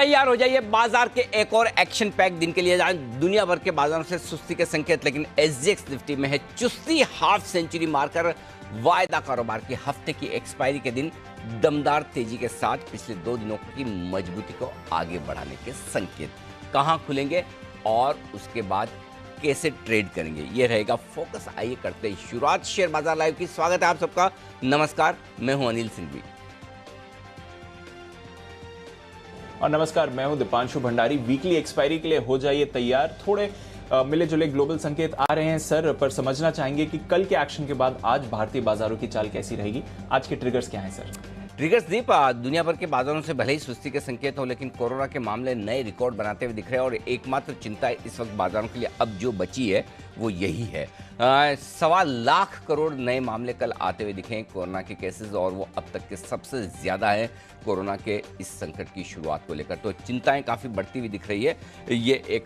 तैयार हो जाइए बाजार के एक और एक्शन पैक दिन के लिए। दुनिया भर के बाजारों से सुस्ती के संकेत, लेकिन एसजीएक्स निफ्टी में है चुस्ती। हाफ सेंचुरी मारकर वायदा कारोबार की हफ्ते की एक्सपायरी के दिन दमदार तेजी के साथ पिछले 2 दिनों की मजबूती को आगे बढ़ाने के संकेत। कहां खुलेंगे और उसके बाद कैसे ट्रेड करेंगे, ये रहेगा फोकस। आइए करते हैं शुरुआत शेयर बाजार लाइव की। स्वागत है आप सबका, नमस्कार। मैं हूं अनिल सिंघवी और नमस्कार, मैं हूं दीपांशु भंडारी। वीकली एक्सपायरी के लिए हो जाइए तैयार। थोड़े मिले जुले ग्लोबल संकेत आ रहे हैं सर, पर समझना चाहेंगे कि कल के एक्शन के बाद आज भारतीय बाजारों की चाल कैसी रहेगी, आज के ट्रिगर्स क्या हैं सर? ट्रिगर्स दीप, दुनिया भर के बाजारों से भले ही सुस्ती के संकेत हो, लेकिन कोरोना के मामले नए रिकॉर्ड बनाते हुए दिख रहे हैं। और एकमात्र चिंता इस वक्त बाजारों के लिए अब जो बची है वो यही है। 1.25 लाख करोड़ नए मामले कल आते हुए दिखे कोरोना के केसेस, और वो अब तक के सबसे ज्यादा है कोरोना के इस संकट की शुरुआत को लेकर। तो चिंताएं काफ़ी बढ़ती हुई दिख रही है। ये एक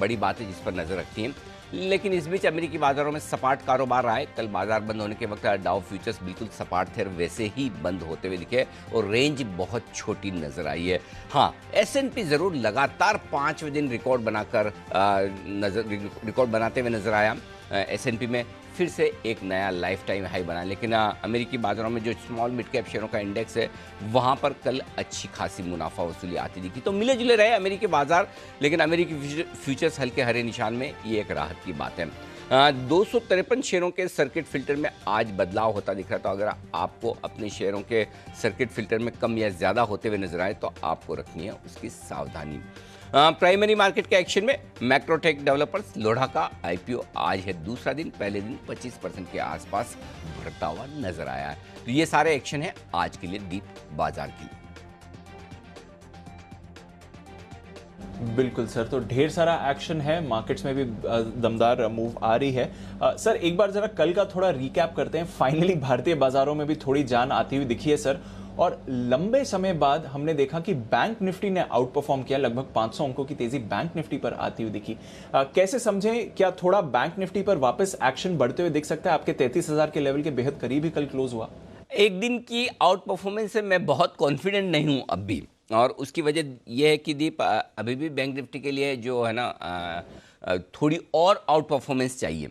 बड़ी बात है जिस पर नज़र रखती है। लेकिन इस बीच अमेरिकी बाजारों में सपाट कारोबार रहा है। कल बाजार बंद होने के वक्त डाउ फ्यूचर्स बिल्कुल सपाट थे और वैसे ही बंद होते हुए दिखे, और रेंज बहुत छोटी नजर आई है। हाँ, एसएनपी जरूर लगातार 5वें दिन रिकॉर्ड बनाते हुए नजर आया। एसएनपी में फिर से एक नया लाइफ टाइम हाई बना, लेकिन अमेरिकी बाजारों में जो स्मॉल मिड कैप शेयरों का इंडेक्स है वहां पर कल अच्छी खासी मुनाफा वसूली आती दिखी। तो मिले जुले रहे अमेरिकी बाजार, लेकिन अमेरिकी फ्यूचर्स हल्के हरे निशान में, ये एक राहत की बात है। 253 शेयरों के सर्किट फिल्टर में आज बदलाव होता दिख रहा है। तो अगर आपको अपने शेयरों के सर्किट फिल्टर में कम या ज्यादा होते हुए नजर आए तो आपको रखनी है उसकी सावधानी। प्राइमरी मार्केट के एक्शन में मैक्रोटेक डेवलपर्स लोढ़ा का आईपीओ आज है दूसरा दिन। पहले दिन 25% के आसपास बढ़ता हुआ नजर आया है। तो ये सारे एक्शन है आज के लिए दीप बाजार की। बिल्कुल सर, तो ढेर सारा एक्शन है, मार्केट्स में भी दमदार मूव आ रही है। सर एक बार जरा कल का थोड़ा रिकैप करते हैं। फाइनली भारतीय बाजारों में भी थोड़ी जान आती हुई दिखी है सर, और लंबे समय बाद हमने देखा कि बैंक निफ्टी ने आउट परफॉर्म किया। लगभग 500 अंकों की तेजी बैंक निफ्टी पर आती हुई दिखी। कैसे समझें, क्या थोड़ा बैंक निफ्टी पर वापस एक्शन बढ़ते हुए दिख सकता है? आपके 33,000 के लेवल के बेहद करीब ही कल क्लोज हुआ। एक दिन की आउट परफॉर्मेंस से मैं बहुत कॉन्फिडेंट नहीं हूं अब भी, और उसकी वजह यह है कि दीप अभी भी बैंक निफ्टी के लिए जो है ना थोड़ी और आउट परफॉर्मेंस चाहिए।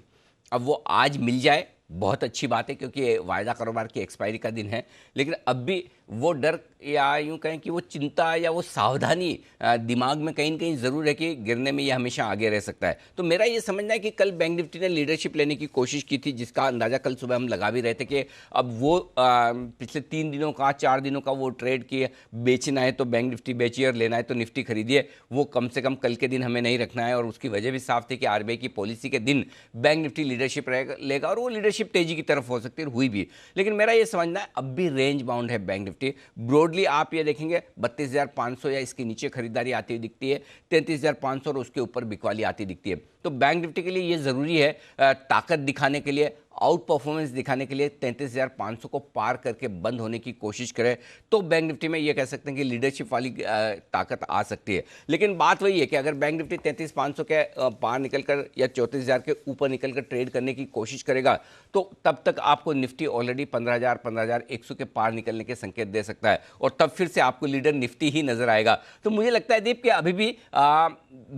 अब वो आज मिल जाए बहुत अच्छी बात है, क्योंकि वायदा कारोबार की एक्सपायरी का दिन है। लेकिन अब भी वो डर या यूं कहें कि वो चिंता या वो सावधानी दिमाग में कहीं न कहीं ज़रूर है कि गिरने में ये हमेशा आगे रह सकता है। तो मेरा ये समझना है कि कल बैंक निफ्टी ने लीडरशिप लेने की कोशिश की थी, जिसका अंदाज़ा कल सुबह हम लगा भी रहे थे कि अब वो पिछले 3 दिनों का 4 दिनों का वो ट्रेड किए, बेचना है तो बैंक निफ्टी बेचिए और लेना है तो निफ्टी खरीदिए, वो कम से कम कल के दिन हमें नहीं रखना है। और उसकी वजह भी साफ थी कि आरबीआई की पॉलिसी के दिन बैंक निफ्टी लीडरशिप लेगा, और वो लीडरशिप तेजी की तरफ हो सकती है, हुई भी। लेकिन मेरा ये समझना है अब भी रेंज बाउंड है बैंक निफ्टी। ब्रॉडली आप ये देखेंगे 32,500 या इसके नीचे खरीदारी आती हुई दिखती है, 33,500 और उसके ऊपर बिकवाली आती दिखती है। तो बैंक निफ्टी के लिए ये जरूरी है ताकत दिखाने के लिए, आउट परफॉर्मेंस दिखाने के लिए 33,500 को पार करके बंद होने की कोशिश करे, तो बैंक निफ्टी में ये कह सकते हैं कि लीडरशिप वाली ताकत आ सकती है। लेकिन बात वही है कि अगर बैंक निफ्टी 33,500 के पार निकलकर या 34,000 के ऊपर निकलकर ट्रेड करने की कोशिश करेगा, तो तब तक आपको निफ्टी ऑलरेडी 15,000 15,100 के पार निकलने के संकेत दे सकता है, और तब फिर से आपको लीडर निफ्टी ही नजर आएगा। तो मुझे लगता है दीप कि अभी भी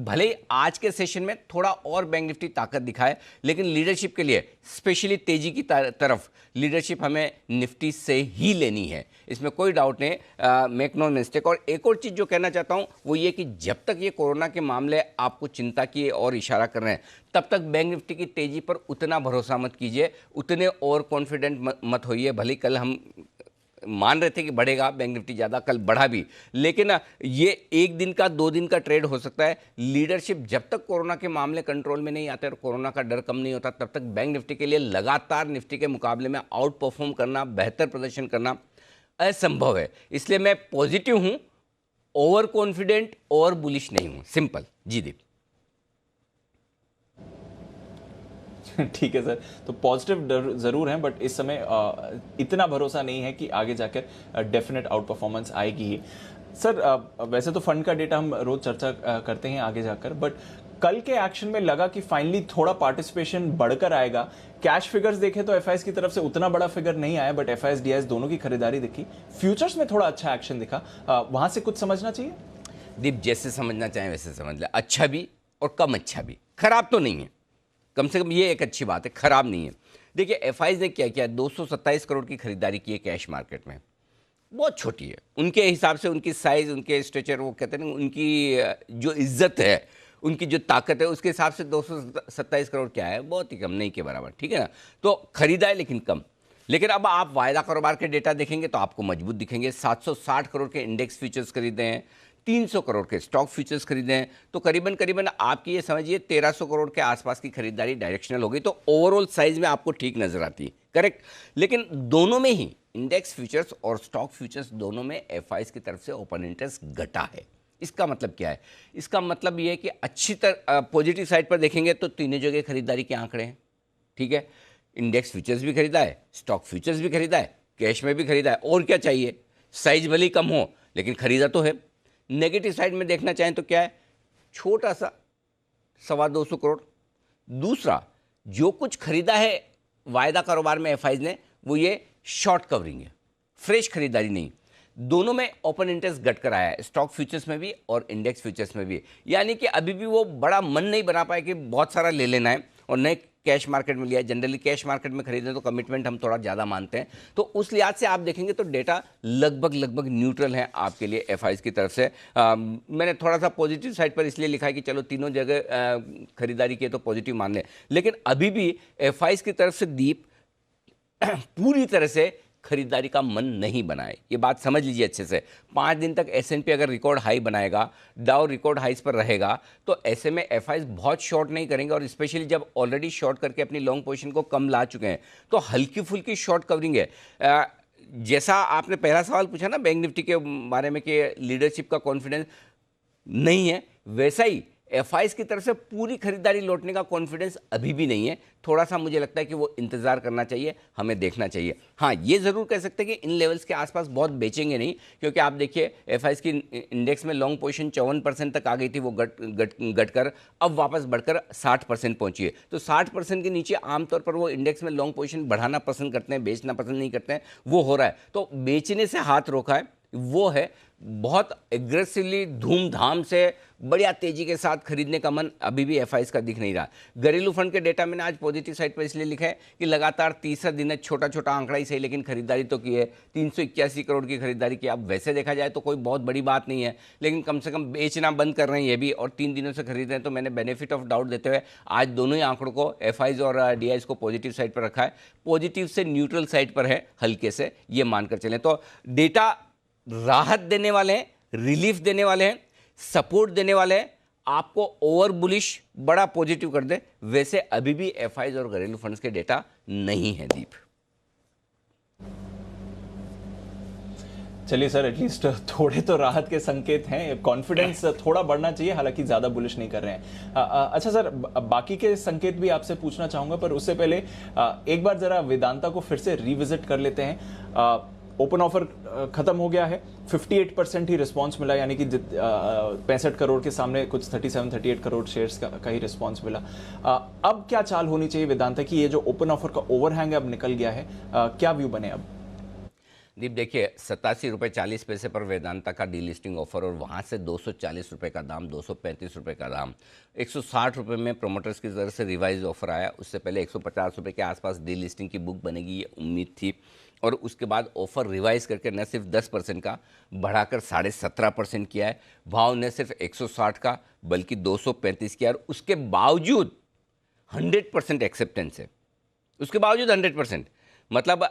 भले आज के सेशन में थोड़ा और बैंक निफ्टी ताकत दिखाए, लेकिन लीडरशिप के लिए स्पेशली तेजी की तरफ लीडरशिप हमें निफ्टी से ही लेनी है, इसमें कोई डाउट नहीं। Make no mistake. और एक और चीज़ जो कहना चाहता हूं वो ये कि जब तक ये कोरोना के मामले आपको चिंता की और इशारा कर रहे हैं, तब तक बैंक निफ्टी की तेजी पर उतना भरोसा मत कीजिए, उतने और कॉन्फिडेंट मत होइए। भले कल हम मान रहे थे कि बढ़ेगा बैंक निफ्टी ज़्यादा, कल बढ़ा भी, लेकिन ये 1 दिन का 2 दिन का ट्रेड हो सकता है। लीडरशिप जब तक कोरोना के मामले कंट्रोल में नहीं आते और कोरोना का डर कम नहीं होता, तब तक बैंक निफ्टी के लिए लगातार निफ्टी के मुकाबले में आउट परफॉर्म करना, बेहतर प्रदर्शन करना असंभव है। इसलिए मैं पॉजिटिव हूं, ओवर कॉन्फिडेंट और बुलिश नहीं हूं। सिंपल। जी दीप। ठीक है सर, तो पॉजिटिव जरूर हैं, बट इस समय इतना भरोसा नहीं है कि आगे जाकर डेफिनेट आउट परफॉर्मेंस आएगी ही। सर वैसे तो फंड का डेटा हम रोज चर्चा करते हैं आगे जाकर, बट कल के एक्शन में लगा कि फाइनली थोड़ा पार्टिसिपेशन बढ़कर आएगा। कैश फिगर्स देखें तो एफआईएस की तरफ से उतना बड़ा फिगर नहीं आया, बट एफआईएस डीआईएस दोनों की खरीदारी दिखी। फ्यूचर्स में थोड़ा अच्छा एक्शन दिखा, वहां से कुछ समझना चाहिए। दीप, जैसे समझना चाहें वैसे समझ ले, अच्छा भी और कम अच्छा भी, खराब तो नहीं है, कम से कम ये एक अच्छी बात है, खराब नहीं है। देखिए एफआईएस ने क्या किया, 227 करोड़ की खरीदारी की है कैश मार्केट में, बहुत छोटी है उनके हिसाब से, उनकी साइज, उनके स्ट्रेचर, वो कहते हैं ना, उनकी जो इज्जत है, उनकी जो ताकत है, उसके हिसाब से 227 करोड़ क्या है, बहुत ही कम, नहीं के बराबर, ठीक है ना। तो खरीदा है लेकिन कम। लेकिन अब आप वायदा कारोबार के डेटा देखेंगे तो आपको मजबूत दिखेंगे। 760 करोड़ के इंडेक्स फ्यूचर्स खरीदे हैं, 300 करोड़ के स्टॉक फ्यूचर्स खरीदे हैं, तो करीबन करीबन आपकी ये समझिए 1300 करोड़ के आसपास की खरीदारी डायरेक्शनल हो गई। तो ओवरऑल साइज में आपको ठीक नजर आती है, करेक्ट। लेकिन दोनों में ही, इंडेक्स फ्यूचर्स और स्टॉक फ्यूचर्स दोनों में एफआईएस की तरफ से ओपन इंटरेस्ट घटा है। इसका मतलब क्या है? इसका मतलब ये है कि अच्छी तरह पॉजिटिव साइड पर देखेंगे तो तीनों जगह खरीदारी के आंकड़े हैं, ठीक है। इंडेक्स फ्यूचर्स भी खरीदा है, स्टॉक फ्यूचर्स भी खरीदा है, कैश में भी खरीदा है, और क्या चाहिए? साइज भले ही कम हो लेकिन खरीदा तो है। नेगेटिव साइड में देखना चाहें तो क्या है, छोटा सा 225 करोड़। दूसरा, जो कुछ खरीदा है वायदा कारोबार में एफआईएस ने, वो ये शॉर्ट कवरिंग है, फ्रेश खरीदारी नहीं। दोनों में ओपन इंटरेस्ट घट कर आया है, स्टॉक फ्यूचर्स में भी और इंडेक्स फ्यूचर्स में भी। यानी कि अभी भी वो बड़ा मन नहीं बना पाए कि बहुत सारा ले लेना है और नए कैश मार्केट में लिया है। जनरली कैश मार्केट में खरीदें तो कमिटमेंट हम थोड़ा ज़्यादा मानते हैं, तो उस लिहाज से आप देखेंगे तो डेटा लगभग न्यूट्रल है आपके लिए एफआईएस की तरफ से। मैंने थोड़ा सा पॉजिटिव साइड पर इसलिए लिखा है कि चलो तीनों जगह खरीदारी की तो पॉजिटिव मान लें, लेकिन अभी भी एफआईएस की तरफ से दीप पूरी तरह से खरीदारी का मन नहीं बनाए, ये बात समझ लीजिए अच्छे से। 5 दिन तक एसएनपी अगर रिकॉर्ड हाई बनाएगा, डाउ रिकॉर्ड हाइस पर रहेगा, तो ऐसे में एफआईएस बहुत शॉर्ट नहीं करेंगे, और स्पेशली जब ऑलरेडी शॉर्ट करके अपनी लॉन्ग पोजीशन को कम ला चुके हैं तो हल्की फुल्की शॉर्ट कवरिंग है। जैसा आपने पहला सवाल पूछा ना बैंक निफ्टी के बारे में कि लीडरशिप का कॉन्फिडेंस नहीं है, वैसा ही एफआईएस की तरफ से पूरी खरीदारी लौटने का कॉन्फिडेंस अभी भी नहीं है। थोड़ा सा मुझे लगता है कि वो इंतजार करना चाहिए, हमें देखना चाहिए। हाँ, ये जरूर कह सकते हैं कि इन लेवल्स के आसपास बहुत बेचेंगे नहीं, क्योंकि आप देखिए एफआईएस की इंडेक्स में लॉन्ग पोजीशन 54% तक आ गई थी, वो घट कर अब वापस बढ़कर 60% पहुंची है। तो 60% के नीचे आमतौर पर वो इंडेक्स में लॉन्ग पोजीशन बढ़ाना पसंद करते हैं, बेचना पसंद नहीं करते हैं, वो हो रहा है। तो बेचने से हाथ रोका है वो है, बहुत एग्रेसिवली धूमधाम से बढ़िया तेजी के साथ खरीदने का मन अभी भी एफआईएस का दिख नहीं रहा। घरेलू फंड के डेटा मैंने आज पॉजिटिव साइड पर इसलिए लिखा है कि लगातार तीसरा दिन है, छोटा छोटा आंकड़ा ही सही, लेकिन खरीदारी तो की है, 381 करोड़ की खरीदारी की। अब वैसे देखा जाए तो कोई बहुत बड़ी बात नहीं है, लेकिन कम से कम बेचना बंद कर रहे हैं ये भी, और 3 दिनों से खरीद रहे हैं। तो मैंने बेनिफिट ऑफ डाउट देते हुए आज दोनों ही आंकड़ों को, एफआईएस और डीआईएस को पॉजिटिव साइड पर रखा है। पॉजिटिव से न्यूट्रल साइड पर है हल्के से, ये मानकर चलें। तो डेटा राहत देने वाले हैं, रिलीफ देने वाले हैं, सपोर्ट देने वाले हैं, आपको ओवर बुलिश बड़ा पॉजिटिव कर दे, वैसे अभी भी एफआईएस और घरेलू फंड्स के डेटा नहीं है दीप। चलिए सर, एटलीस्ट थोड़े तो राहत के संकेत हैं, कॉन्फिडेंस थोड़ा बढ़ना चाहिए, हालांकि ज्यादा बुलिश नहीं कर रहे हैं। अच्छा सर, बाकी के संकेत भी आपसे पूछना चाहूंगा, पर उससे पहले एक बार जरा वेदांता को फिर से रिविजिट कर लेते हैं। ओपन ऑफर खत्म हो गया है, 58% ही रिस्पांस मिला, यानी कि 65 करोड़ के सामने कुछ 37-38 करोड़ शेयर्स का ही रिस्पांस मिला। अब क्या चाल होनी चाहिए वेदांता की? ये जो ओपन ऑफर का ओवरहैंग अब निकल गया है, क्या व्यू बने अब? दीप देखिए, 87 रुपये 40 पैसे पर वेदांता का डीलिस्टिंग ऑफर, और वहाँ से 240 रुपये का दाम, 235 रुपये का दाम, 160 रुपये में प्रोमोटर्स की तरफ से रिवाइज ऑफर आया। उससे पहले 150 रुपये के आसपास डीलिस्टिंग की बुक बनेगी, ये उम्मीद थी, और उसके बाद ऑफर रिवाइज करके न सिर्फ 10% का बढ़ाकर 17.5% किया है। भाव न सिर्फ 160 का बल्कि 235 किया, और उसके बावजूद 100% एक्सेप्टेंस है, उसके बावजूद 100%। मतलब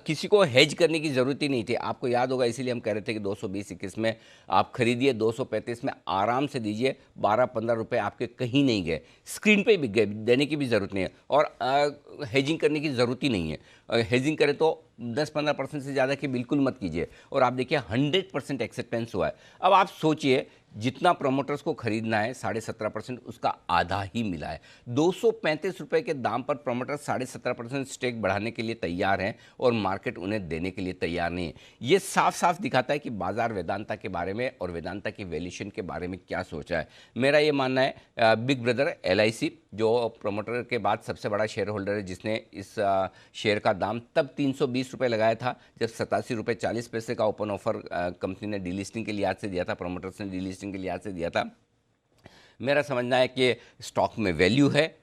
किसी को हेज करने की ज़रूरत ही नहीं थी। आपको याद होगा, इसीलिए हम कह रहे थे कि 220-21 में आप खरीदिए, 235 में आराम से दीजिए, 12-15 रुपये आपके कहीं नहीं गए, स्क्रीन पे भी गए, देने की भी ज़रूरत नहीं है, और हेजिंग करने की ज़रूरत ही नहीं है। हेजिंग करें तो 10-15% से ज़्यादा की बिल्कुल मत कीजिए। और आप देखिए 100% एक्सेप्टेंस हुआ है। अब आप सोचिए, जितना प्रोमोटर्स को खरीदना है 17.5%, उसका आधा ही मिला है। 235 रुपये के दाम पर प्रोमोटर्स 17.5% स्टेक बढ़ाने के लिए तैयार हैं, और मार्केट उन्हें देने के लिए तैयार नहीं है। ये साफ साफ दिखाता है कि बाजार वेदांता के बारे में और वेदांता की वैल्यूएशन के बारे में क्या सोचा है। मेरा ये मानना है बिग ब्रदर LIC जो प्रमोटर के बाद सबसे बड़ा शेयर होल्डर है, जिसने इस शेयर का दाम तब 320 रुपये लगाया था जब 87 रुपये 40 पैसे का ओपन ऑफर कंपनी ने डीलिस्टिंग के लिहाज से दिया था, प्रमोटर्स ने डीलिस्टिंग के लिहाज से दिया था। मेरा समझना है कि स्टॉक में वैल्यू है,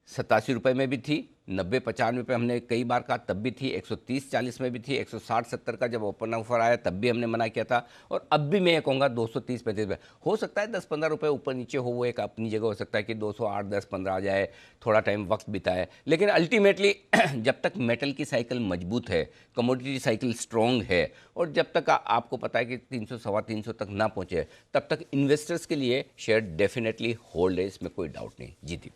87 रुपये में भी थी, 90-95 पे हमने कई बार कहा तब भी थी, 130-40 में भी थी, 160-70 का जब ओपन ऑफर आया तब भी हमने मना किया था, और अब भी मैं ये कहूँगा 230-35 रुपये हो सकता है, 10-15 रुपये ऊपर नीचे हो, वो एक अपनी जगह हो सकता है कि 208, 10, 15 आ जाए, थोड़ा टाइम वक्त बिताए, लेकिन अल्टीमेटली जब तक मेटल की साइकिल मजबूत है, कमोडिटी साइकिल स्ट्रॉन्ग है, और जब तक आपको पता है कि 300 सवा 300 तक ना पहुँचे, तब तक इन्वेस्टर्स के लिए शेयर डेफिनेटली होल्ड है, इसमें कोई डाउट नहीं। जी दीप।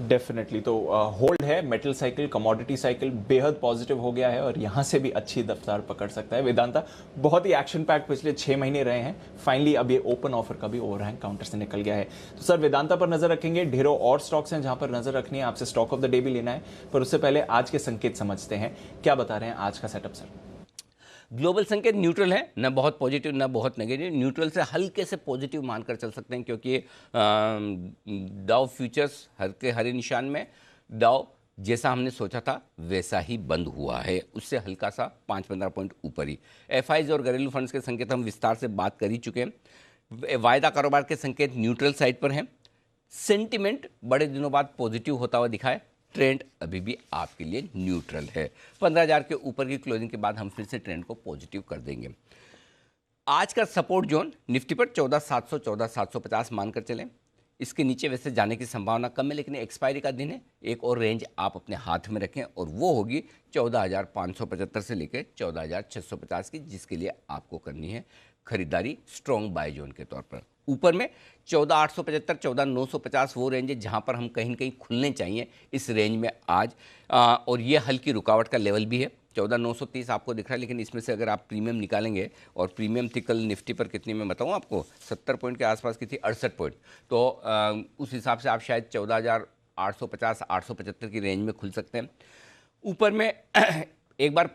डेफिनेटली तो होल्ड है, मेटल साइकिल, कमोडिटी साइकिल बेहद पॉजिटिव हो गया है और यहां से भी अच्छी रफ्तार पकड़ सकता है वेदांता। बहुत ही एक्शन पैक पिछले 6 महीने रहे हैं, फाइनली अब ये ओपन ऑफर का भी ओवरहैंग काउंटर से निकल गया है। तो सर वेदांता पर नजर रखेंगे, ढेरों और स्टॉक्स हैं जहां पर नजर रखनी है, आपसे स्टॉक ऑफ द डे भी लेना है, पर उससे पहले आज के संकेत समझते हैं। क्या बता रहे हैं आज का सेटअप सर? ग्लोबल संकेत न्यूट्रल है, न बहुत पॉजिटिव न बहुत नेगेटिव, न्यूट्रल से हल्के से पॉजिटिव मानकर चल सकते हैं, क्योंकि डाउ फ्यूचर्स हरे निशान में, डाउ जैसा हमने सोचा था वैसा ही बंद हुआ है, उससे हल्का सा 5-15 पॉइंट ऊपर ही। FIs और घरेलू फंड्स के संकेत हम विस्तार से बात कर ही चुके हैं। वायदा कारोबार के संकेत न्यूट्रल साइड पर हैं। सेंटिमेंट बड़े दिनों बाद पॉजिटिव होता हुआ दिखा है, ट्रेंड अभी भी आपके लिए न्यूट्रल है। 15,000 के ऊपर की क्लोजिंग के बाद हम फिर से ट्रेंड को पॉजिटिव कर देंगे। आज का सपोर्ट जोन निफ्टी पर 14,700 14,750 मानकर चलें। इसके नीचे वैसे जाने की संभावना कम है, लेकिन एक्सपायरी का दिन है, एक और रेंज आप अपने हाथ में रखें और वो होगी 14,575 से लेकर 14,650 की, जिसके लिए आपको करनी है खरीदारी स्ट्रॉन्ग बाय जोन के तौर पर। ऊपर में 14,875 14,950 वो रेंज है जहां पर हम कहीं न कहीं खुलने चाहिए इस रेंज में आज, और ये हल्की रुकावट का लेवल भी है। 14,930 आपको दिख रहा है, लेकिन इसमें से अगर आप प्रीमियम निकालेंगे, और प्रीमियम थी कल निफ्टी पर कितनी मैं बताऊं आपको, 70 पॉइंट के आसपास की थी, 68 पॉइंट, तो उस हिसाब से आप शायद 14,850 875 की रेंज में खुल सकते हैं। ऊपर में एक बार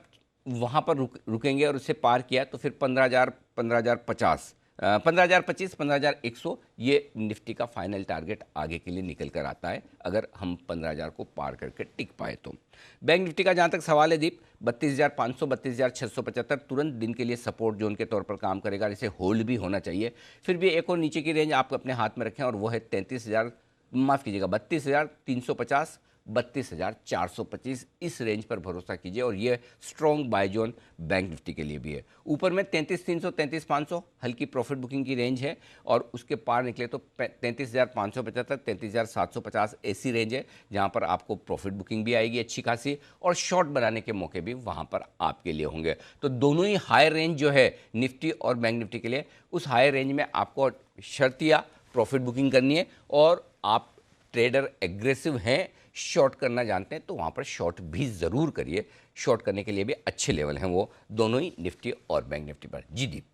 वहाँ पर रुकेंगे और उससे पार किया तो फिर 15,000 15,050 15,025 15,100 ये निफ्टी का फाइनल टारगेट आगे के लिए निकल कर आता है, अगर हम 15,000 को पार करके टिक पाए तो। बैंक निफ्टी का जहाँ तक सवाल है दीप, 32,500 32,675 तुरंत दिन के लिए सपोर्ट जोन के तौर पर काम करेगा, इसे होल्ड भी होना चाहिए। फिर भी एक और नीचे की रेंज आप अपने हाथ में रखें और वो है 32,000 माफ़ कीजिएगा 32,350 32,425, इस रेंज पर भरोसा कीजिए, और ये strong bye zone bank Nifty के लिए भी है। ऊपर में 33,300 33,500 हल्की प्रॉफिट बुकिंग की रेंज है, और उसके पार निकले तो 33,575 33,750 ऐसी रेंज है जहां पर आपको प्रॉफिट बुकिंग भी आएगी अच्छी खासी, और शॉर्ट बनाने के मौके भी वहां पर आपके लिए होंगे। तो दोनों ही हाई रेंज जो है निफ्टी और बैंक निफ्टी के लिए, उस हाई रेंज में आपको शर्तिया प्रॉफिट बुकिंग करनी है, और आप ट्रेडर एग्रेसिव हैं, शॉर्ट करना जानते हैं, तो वहाँ पर शॉर्ट भी ज़रूर करिए। शॉर्ट करने के लिए भी अच्छे लेवल हैं वो दोनों ही निफ्टी और बैंक निफ्टी पर। जी दीप।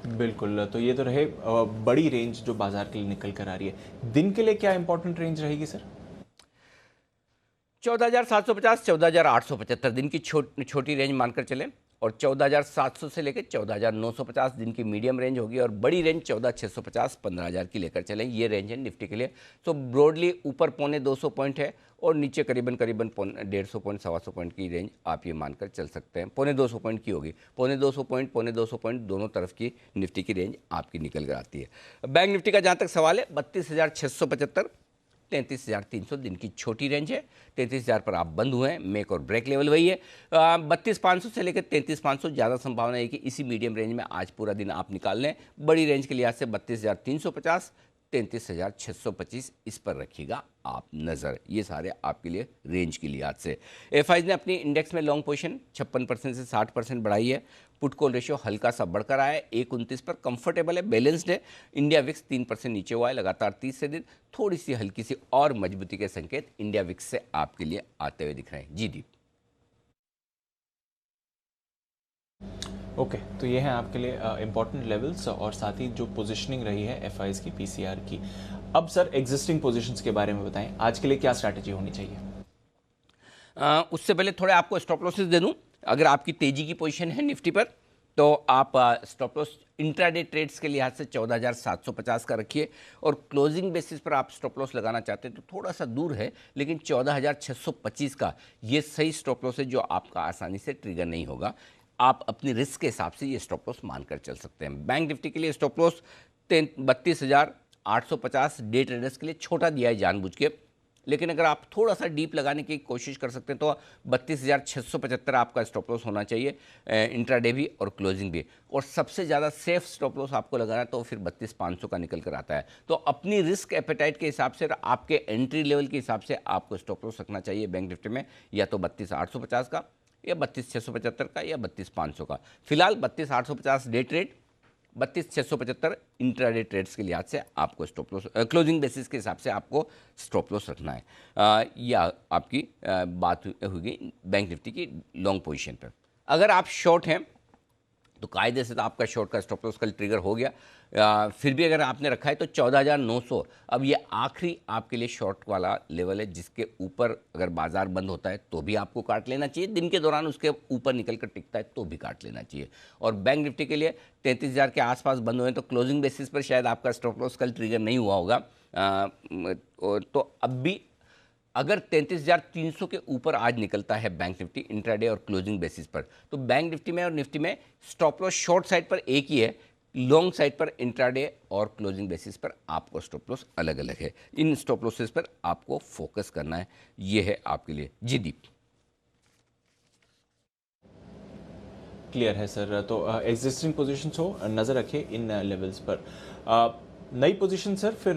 बिल्कुल, तो ये तो रहे बड़ी रेंज जो बाजार के लिए निकल कर आ रही है। दिन के लिए क्या इंपॉर्टेंट रेंज रहेगी सर? 14,750 14,875 दिन की छोटी रेंज मानकर चलें, और 14,700 से लेकर 14,950 दिन की मीडियम रेंज होगी, और बड़ी रेंज 14,650 15,000 की लेकर चलें, ये रेंज है निफ्टी के लिए। तो ब्रॉडली ऊपर 250 पॉइंट है, और नीचे करीबन 150 पॉइंट 125 पॉइंट की रेंज आप ये मानकर चल सकते हैं। 250 पॉइंट की होगी, 250 पॉइंट दोनों तरफ की निफ्टी की रेंज आपकी निकल कर आती है। बैंक निफ्टी का जहाँ तक सवाल है, 32,675 33,300 दिन की छोटी रेंज है। 33,000 पर आप बंद हुए हैं, मेक और ब्रेक लेवल वही है। 32,500 से लेकर 33,500 ज़्यादा संभावना है कि इसी मीडियम रेंज में आज पूरा दिन आप निकाल लें। बड़ी रेंज के लिहाज से 32,350 33,625 इस पर रखिएगा आप नज़र। ये सारे आपके लिए रेंज के लिहाज से। FIs ने अपनी इंडेक्स में लॉन्ग पोजीशन 56% से 60% बढ़ाई है। पुट कॉल रेशियो हल्का सा बढ़कर आया है, 129 पर कंफर्टेबल है, बैलेंस्ड है। इंडिया विक्स 3% नीचे हुआ है लगातार 30 दिन। थोड़ी सी हल्की सी और मजबूती के संकेत इंडिया विक्स से आपके लिए आते हुए दिख रहे हैं। जी दीप। ओके, तो ये है आपके लिए इंपॉर्टेंट लेवल्स और साथ ही जो पोजीशनिंग रही है FIs की, PCR की। अब सर एग्जिस्टिंग पोजीशंस के बारे में बताएं, आज के लिए क्या स्ट्रैटेजी होनी चाहिए? उससे पहले थोड़े आपको स्टॉप लॉसेस दे दूं। अगर आपकी तेजी की पोजीशन है निफ्टी पर, तो आप स्टॉप लॉस इंट्राडे ट्रेड्स के लिहाज से 14,750 का रखिए, और क्लोजिंग बेसिस पर आप स्टॉप लॉस लगाना चाहते हैं तो थोड़ा सा दूर है, लेकिन 14,625 का ये सही स्टॉप लॉस है जो आपका आसानी से ट्रिगर नहीं होगा। आप अपनी रिस्क के हिसाब से ये स्टॉप लॉस मानकर चल सकते हैं। बैंक निफ्टी के लिए स्टॉप लॉस 32,850 डे ट्रेडर्स के लिए छोटा दिया है जानबूझ के, लेकिन अगर आप थोड़ा सा डीप लगाने की कोशिश कर सकते हैं तो 32,675 आपका स्टॉप लॉस होना चाहिए, इंट्राडे भी और क्लोजिंग भी। और सबसे ज़्यादा सेफ स्टॉप लॉस आपको लगाना है तो फिर 32,500 का निकल कर आता है। तो अपनी रिस्क एपेटाइट के हिसाब से, आपके एंट्री लेवल के हिसाब से आपको स्टॉप लॉस रखना चाहिए बैंक निफ्टी में, या तो 32,850 का, या 32,675 का, या 32,500 का। फिलहाल 32,850 डे ट्रेड, 32,675 इंट्राडे ट्रेड्स के लिहाज से आपको स्टॉप लॉस, क्लोजिंग बेसिस के हिसाब से आपको स्टॉप लॉस रखना है। यह आपकी बात होगी बैंक निफ्टी की लॉन्ग पोजीशन पर। अगर आप शॉर्ट हैं तो कायदे से तो आपका शॉर्ट का स्टॉप लॉस कल ट्रिगर हो गया, फिर भी अगर आपने रखा है तो 14,900 अब ये आखिरी आपके लिए शॉर्ट वाला लेवल है, जिसके ऊपर अगर बाजार बंद होता है तो भी आपको काट लेना चाहिए, दिन के दौरान उसके ऊपर निकल कर टिकता है तो भी काट लेना चाहिए। और बैंक निफ्टी के लिए 33,000 के आसपास बंद हुए तो क्लोजिंग बेसिस पर शायद आपका स्टॉप लॉस कल ट्रिगर नहीं हुआ होगा। तो अब भी अगर 33,300 के ऊपर आज निकलता है बैंक निफ्टी इंट्राडे और क्लोजिंग बेसिस पर, तो बैंक निफ्टी में और निफ्टी में स्टॉप लॉस शॉर्ट साइड पर एक ही है, लॉन्ग साइड पर इंट्राडे और क्लोजिंग बेसिस पर आपको स्टॉप लॉस अलग अलग है। इन स्टॉप लॉसेस पर आपको फोकस करना है, ये है आपके लिए। जी दीप। क्लियर है सर। तो एग्जिस्टिंग पोजीशंस हो नज़र रखिए इन लेवल्स पर। नई पोजीशन सर फिर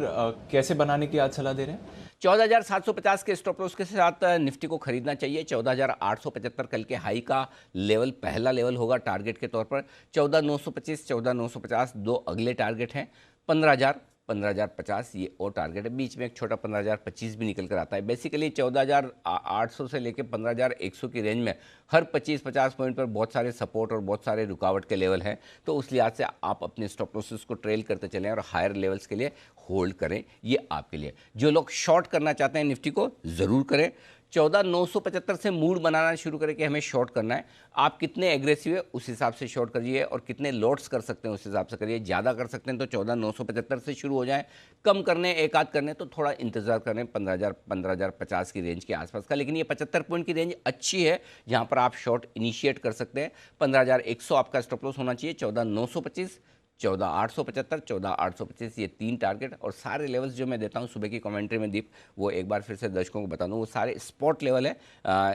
कैसे बनाने की आज सलाह दे रहे हैं? 14,750 के स्टॉप लॉस के साथ निफ्टी को खरीदना चाहिए। 14,875 कल के हाई का लेवल, पहला लेवल होगा टारगेट के तौर पर। 14,925, 14,950 दो अगले टारगेट हैं। 15,000, 15,050 ये और टारगेट है। बीच में एक छोटा 15,025 भी निकल कर आता है। बेसिकली 14,800 से लेकर 15,100 की रेंज में हर 25-50 पॉइंट पर बहुत सारे सपोर्ट और बहुत सारे रुकावट के लेवल हैं। तो उस लिहाज से आप अपने स्टॉप लॉसेस को ट्रेल करते चलें और हायर लेवल्स के लिए होल्ड करें, ये आपके लिए। जो लोग शॉर्ट करना चाहते हैं निफ्टी को, ज़रूर करें। 14,975 से मूड बनाना शुरू करें कि हमें शॉर्ट करना है। आप कितने एग्रेसिव है उस हिसाब से शॉर्ट करिए, और कितने लॉट्स कर सकते हैं उस हिसाब से करिए। ज़्यादा कर सकते हैं तो 14,975 से शुरू हो जाएं, कम करने एक आध करने तो थोड़ा इंतजार करें 15,000, 15,050 की रेंज के आसपास का। लेकिन ये 75 पॉइंट की रेंज अच्छी है जहाँ पर आप शॉर्ट इनिशिएट कर सकते हैं। 15,100 आपका स्टॉप लॉस होना चाहिए। 14,925, 14,875, 14,825 ये तीन टारगेट। और सारे लेवल्स जो मैं देता हूँ सुबह की कमेंट्री में दीप, वो एक बार फिर से दर्शकों को बता दूँ, वो सारे स्पॉट लेवल है,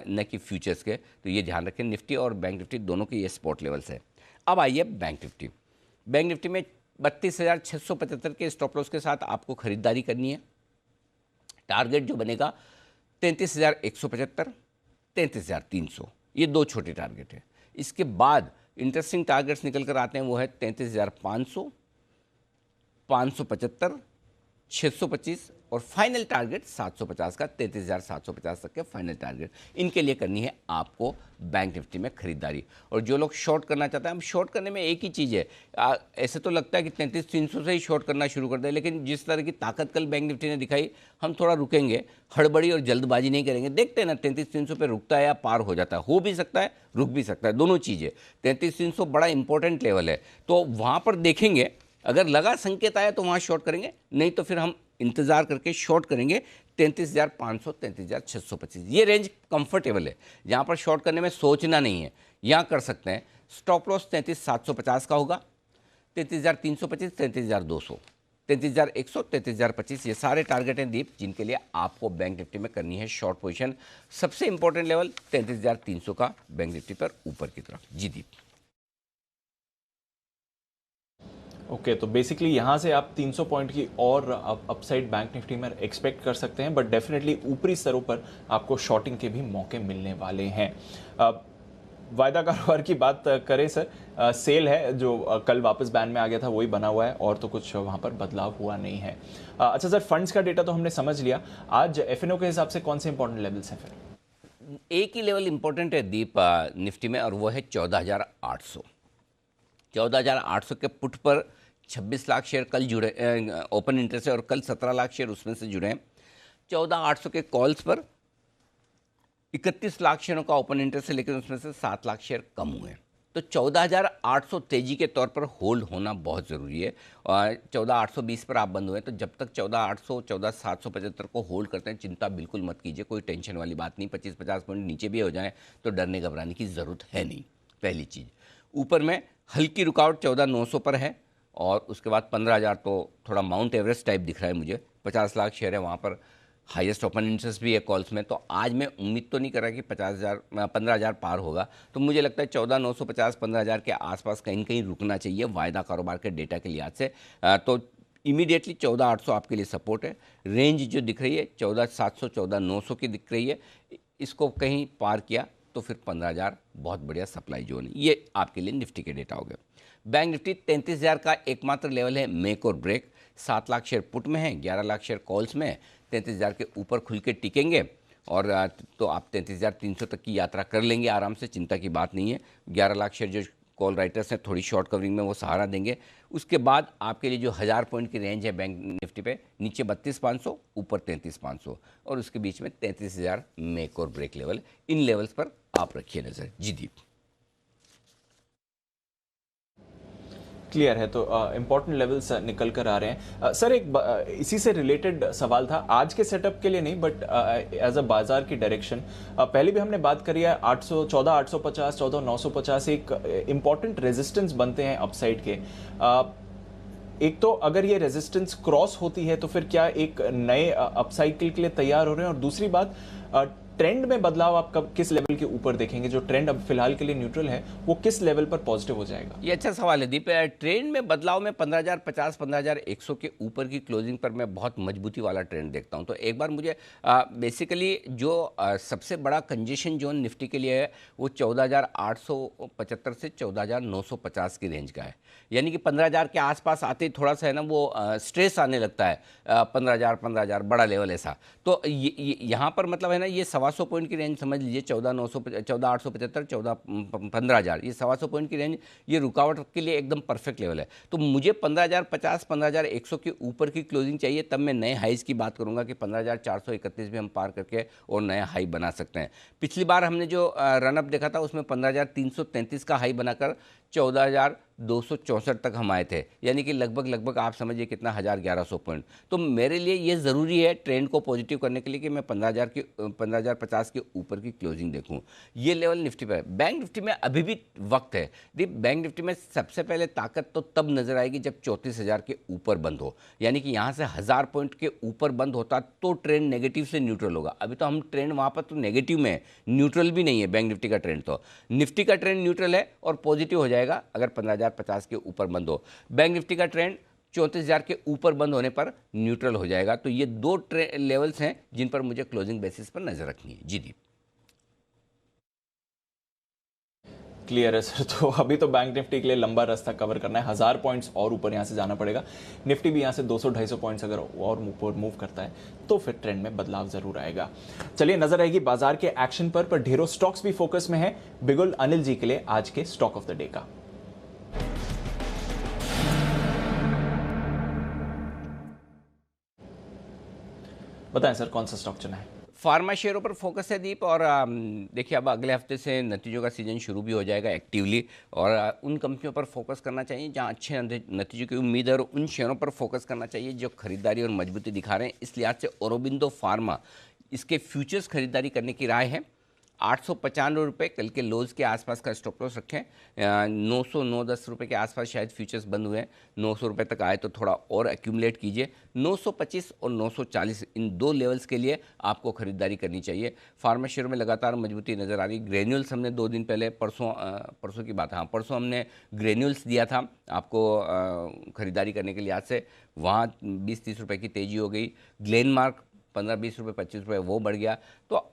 न कि फ्यूचर्स के। तो ये ध्यान रखें, निफ्टी और बैंक निफ्टी दोनों के ये स्पॉट लेवल्स है। अब आइए बैंक निफ्टी। बैंक निफ्टी में 32,675 के स्टॉप लॉस के साथ आपको खरीदारी करनी है। टारगेट जो बनेगा 33,175, 33,300, ये दो छोटे टारगेट है। इसके बाद इंटरेस्टिंग टारगेट्स निकल कर आते हैं, वो है 33,500, 575, 625 और फाइनल टारगेट 750 का। 33,750 तक के फाइनल टारगेट, इनके लिए करनी है आपको बैंक निफ्टी में खरीदारी। और जो लोग शॉर्ट करना चाहते हैं, हम शॉर्ट करने में एक ही चीज़ है, ऐसे तो लगता है कि 33,300 से ही शॉर्ट करना शुरू कर दें, लेकिन जिस तरह की ताकत कल बैंक निफ्टी ने दिखाई, हम थोड़ा रुकेंगे, हड़बड़ी और जल्दबाजी नहीं करेंगे। देखते हैं ना 33,300 पे रुकता है या पार हो जाता है, हो भी सकता है, रुक भी सकता है, दोनों चीज़ें। 33,300 बड़ा इंपॉर्टेंट लेवल है, तो वहाँ पर देखेंगे, अगर लगा संकेत आया तो वहाँ शॉर्ट करेंगे, नहीं तो फिर हम इंतजार करके शॉर्ट करेंगे 33,500, 33,625। ये रेंज कंफर्टेबल है, जहाँ पर शॉर्ट करने में सोचना नहीं है, यहाँ कर सकते हैं। स्टॉप लॉस 33,750 का होगा, 33,325, 33,200, 33,100, 33,025 ये सारे टारगेट हैं दीप, जिनके लिए आपको बैंक निफ्टी में करनी है शॉर्ट पोजीशन। सबसे इंपॉर्टेंट लेवल 33,300 का बैंक निफ्टी पर ऊपर की तरफ। जी दीप। ओके, तो बेसिकली यहाँ से आप 300 पॉइंट की और अपसाइड बैंक निफ्टी में एक्सपेक्ट कर सकते हैं, बट डेफिनेटली ऊपरी स्तरों पर आपको शॉर्टिंग के भी मौके मिलने वाले हैं। वायदा कारोबार की बात करें सर, सेल है जो कल वापस बैन में आ गया था वही बना हुआ है, और तो कुछ वहाँ पर बदलाव हुआ नहीं है। अच्छा सर, फंड्स का डेटा तो हमने समझ लिया, आज एफएनओ के हिसाब से कौन से इंपॉर्टेंट लेवल्स हैं फिर? एक ही लेवल इंपॉर्टेंट है दीप निफ्टी में, और वो है 14,800। 14,800 के पुट पर 26 लाख शेयर कल जुड़े ओपन इंटरेस्ट है और कल 17 लाख शेयर उसमें से जुड़े हैं। 14,800 के कॉल्स पर 31 लाख शेयरों का ओपन इंटरेस्ट है, लेकिन उसमें से 7 लाख शेयर कम हुए हैं। तो 14,800 तेजी के तौर पर होल्ड होना बहुत ज़रूरी है और 14,820 पर आप बंद हुए, तो जब तक 14,800 14,775 को होल्ड करते हैं चिंता बिल्कुल मत कीजिए, कोई टेंशन वाली बात नहीं। 25-50 पॉइंट नीचे भी हो जाए तो डरने घबराने की ज़रूरत है नहीं। पहली चीज़, ऊपर में हल्की रुकावट 14,900 पर है और उसके बाद 15,000 तो थोड़ा माउंट एवरेस्ट टाइप दिख रहा है मुझे। 50 लाख शेयर है, वहाँ पर हाईएस्ट ओपन इंटरेस्ट भी है कॉल्स में। तो आज मैं उम्मीद तो नहीं कर रहा कि 15,000 पार होगा, तो मुझे लगता है 14,950 15,000 के आसपास कहीं कहीं रुकना चाहिए वायदा कारोबार के डेटा के लिहाज से। तो इमीडिएटली 14,800 आपके लिए सपोर्ट है। रेंज जो दिख रही है 14,700 14,900 की दिख रही है, इसको कहीं पार किया तो फिर 15,000 बहुत बढ़िया सप्लाई जोन है। ये आपके लिए निफ्टी के डेटा हो गए। बैंक निफ्टी 33,000 का एकमात्र लेवल है मेक और ब्रेक। 7 लाख शेयर पुट में है, 11 लाख शेयर कॉल्स में है। 33,000 के ऊपर खुल के टिकेंगे और तो आप 33,300 तक की यात्रा कर लेंगे आराम से, चिंता की बात नहीं है। 11 लाख शेयर जो कॉल राइटर्स हैं थोड़ी शॉर्ट कवरिंग में वो सहारा देंगे। उसके बाद आपके लिए जो 1000 पॉइंट की रेंज है बैंक निफ्टी पे, नीचे 32,500 ऊपर 33,500 और उसके बीच में 33,000 मेक और ब्रेक लेवल। इन लेवल्स पर आप रखिए नज़र। जी दीप। क्लियर है, तो इंपॉर्टेंट लेवल्स निकल कर आ रहे हैं। सर एक इसी से रिलेटेड सवाल था, आज के सेटअप के लिए नहीं बट एज अ बाजार की डायरेक्शन। पहले भी हमने बात करी है 14,850 14,950 एक इंपॉर्टेंट रेजिस्टेंस बनते हैं अपसाइड के। एक तो अगर ये रेजिस्टेंस क्रॉस होती है तो फिर क्या एक नए अपसाइकिल के लिए तैयार हो रहे हैं? और दूसरी बात, ट्रेंड में बदलाव आप कब किस लेवल के ऊपर देखेंगे? जो ट्रेंड अब फिलहाल के लिए न्यूट्रल है वो किस लेवल पर पॉजिटिव हो जाएगा? ये अच्छा सवाल है दीप। ट्रेंड में बदलाव में 15,050 15,100 के ऊपर की क्लोजिंग पर मैं बहुत मजबूती वाला ट्रेंड देखता हूं। तो एक बार मुझे बेसिकली जो सबसे बड़ा कंजेशन जोन निफ्टी के लिए है वो 14,875 से 14,950 की रेंज का है। यानी कि 15,000 के आसपास आते ही थोड़ा सा है ना वो स्ट्रेस आने लगता है। 15,000 बड़ा लेवल ऐसा। तो यहाँ पर मतलब है ना ये 125 पॉइंट की रेंज समझ लीजिए, 14,875 15,000, ये 125 पॉइंट की रेंज, ये रुकावट के लिए एकदम परफेक्ट लेवल है। तो मुझे 15,050 15,100 के ऊपर की क्लोजिंग चाहिए, तब मैं नए हाईज की बात करूंगा कि 15,431 भी हम पार करके और नया हाई बना सकते हैं। पिछली बार हमने जो रनअप देखा था उसमें 15,333 का हाई बनाकर 14,264 तक हम आए थे, यानी कि लगभग आप समझिए कितना 1,1100 पॉइंट। तो मेरे लिए ये ज़रूरी है ट्रेंड को पॉजिटिव करने के लिए कि मैं 15,050 के ऊपर की क्लोजिंग देखूं। ये लेवल निफ्टी पर है। बैंक निफ्टी में अभी भी वक्त है दीप। बैंक निफ्टी में सबसे पहले ताकत तो तब नजर आएगी जब 34,000 के ऊपर बंद हो, यानी कि यहाँ से 1,000 पॉइंट के ऊपर बंद होता तो ट्रेंड नेगेटिव से न्यूट्रल होगा। अभी तो हम ट्रेंड वहाँ पर तो नेगेटिव में है, न्यूट्रल भी नहीं है बैंक निफ्टी का ट्रेंड। तो निफ्टी का ट्रेंड न्यूट्रल है और पॉजिटिव हो जाएगा अगर 15,050 के ऊपर बंद हो। बैंक निफ्टी का ट्रेंड 34,000 के ऊपर बंद होने पर न्यूट्रल हो जाएगा। तो ये दो लेवल्स हैं जिन पर मुझे क्लोजिंग बेसिस पर नजर रखनी है। जी दीप। क्लियर है सर। तो अभी तो बैंक निफ्टी के लिए लंबा रास्ता कवर करना है, 1,000 पॉइंट्स और ऊपर यहाँ से जाना पड़ेगा। निफ्टी भी यहाँ से 200-250 पॉइंट्स अगर और ऊपर मूव करता है तो फिर ट्रेंड में बदलाव जरूर आएगा। चलिए नजर रहेगी बाजार के एक्शन पर ढेरों स्टॉक्स भी फोकस में है। बिगुल अनिल जी के लिए आज के स्टॉक ऑफ द डे का बताएं सर, कौन सा स्टॉक चुना है? फार्मा शेयरों पर फोकस है दीप। और देखिए अब अगले हफ्ते से नतीजों का सीजन शुरू भी हो जाएगा एक्टिवली, और उन कंपनियों पर फोकस करना चाहिए जहां अच्छे नतीजों की उम्मीद है, और उन शेयरों पर फोकस करना चाहिए जो खरीदारी और मजबूती दिखा रहे हैं। इस लिहाज से औरोबिंदो फार्मा, इसके फ्यूचर्स खरीदारी करने की राय है। 895 रुपये कल के लोज के आसपास का स्टॉप लॉस रखें। 909-10 रुपये के आसपास शायद फ्यूचर्स बंद हुए हैं। 900 रुपये तक आए तो थोड़ा और एक्यूमुलेट कीजिए। 925 और 940 इन दो लेवल्स के लिए आपको खरीदारी करनी चाहिए। फार्मा शेयर में लगातार मजबूती नज़र आ रही। ग्रेन्यूल्स हमने 2 दिन पहले परसों की बात, हाँ परसों हमने ग्रेन्यूल्स दिया था आपको खरीदारी करने के लिहाज से, वहाँ 20-30 रुपये की तेज़ी हो गई। ग्लेनमार्क 15-20 रुपये 25 रुपये वो बढ़ गया। तो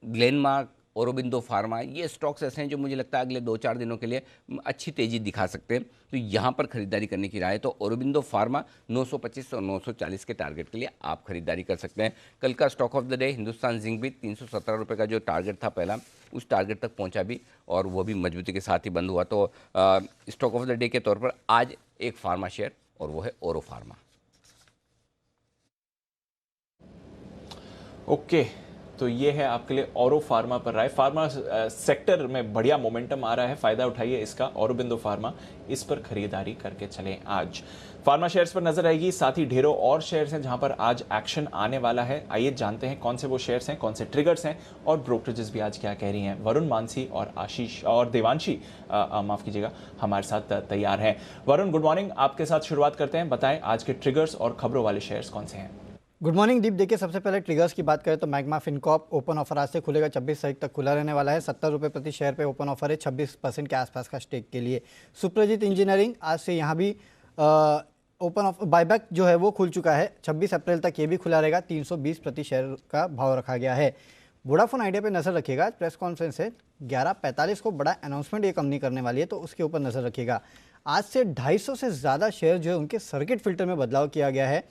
ग्लेनमार्क औरोबिंदो फार्मा, ये स्टॉक्स ऐसे हैं जो मुझे लगता है अगले 2-4 दिनों के लिए अच्छी तेज़ी दिखा सकते हैं, तो यहाँ पर खरीदारी करने की राय है। तो औरोबिंदो फार्मा 925 और 940 के टारगेट के लिए आप खरीदारी कर सकते हैं। कल का stock of the day Hindustan zinc भी 317 रुपये का जो टारगेट था पहला, उस टारगेट तक पहुँचा भी और वो भी मजबूती के साथ ही बंद हुआ। तो स्टॉक ऑफ द डे के तौर पर आज एक फार्मा शेयर और वो है औरो फार्मा। ओके, तो ये है आपके लिए औरो फार्मा पर राय। फार्मा सेक्टर में बढ़िया मोमेंटम आ रहा है, फायदा उठाइए इसका। औरोबिंदो फार्मा, इस पर खरीदारी करके चलें आज। फार्मा शेयर्स पर नजर आएगी, साथ ही ढेरों और शेयर्स हैं जहां पर आज एक्शन आने वाला है। आइए जानते हैं कौन से वो शेयर्स हैं, कौन से ट्रिगर्स हैं और ब्रोकरेजेस भी आज क्या कह रही हैं। वरुण, मानसी और आशीष और देवांशी माफ कीजिएगा, हमारे साथ तैयार हैं। वरुण, गुड मॉर्निंग, आपके साथ शुरुआत करते हैं। बताएं आज के ट्रिगर्स और खबरों वाले शेयर्स कौन से हैं। गुड मॉर्निंग दीप। देखिए, सबसे पहले ट्रिगर्स की बात करें तो मैग्मा फिनकॉर्प ओपन ऑफर आज से खुलेगा, 26 तारीख तक खुला रहने वाला है। 70 रुपये प्रति शेयर पे ओपन ऑफर है, 26% के आसपास का स्टेक के लिए। सुप्रजीत इंजीनियरिंग आज से यहाँ भी ओपन ऑफर बायबैक जो है वो खुल चुका है, 26 अप्रैल तक ये भी खुला रहेगा। 320 प्रति शेयर का भाव रखा गया है। वोडाफोन आइडिया पे नजर रखिएगा, प्रेस कॉन्फ्रेंस है 11:45 को, बड़ा अनाउंसमेंट ये कंपनी करने वाली है, तो उसके ऊपर नजर रखिएगा। आज से 250 से ज़्यादा शेयर जो है उनके सर्किट फिल्टर में बदलाव किया गया है।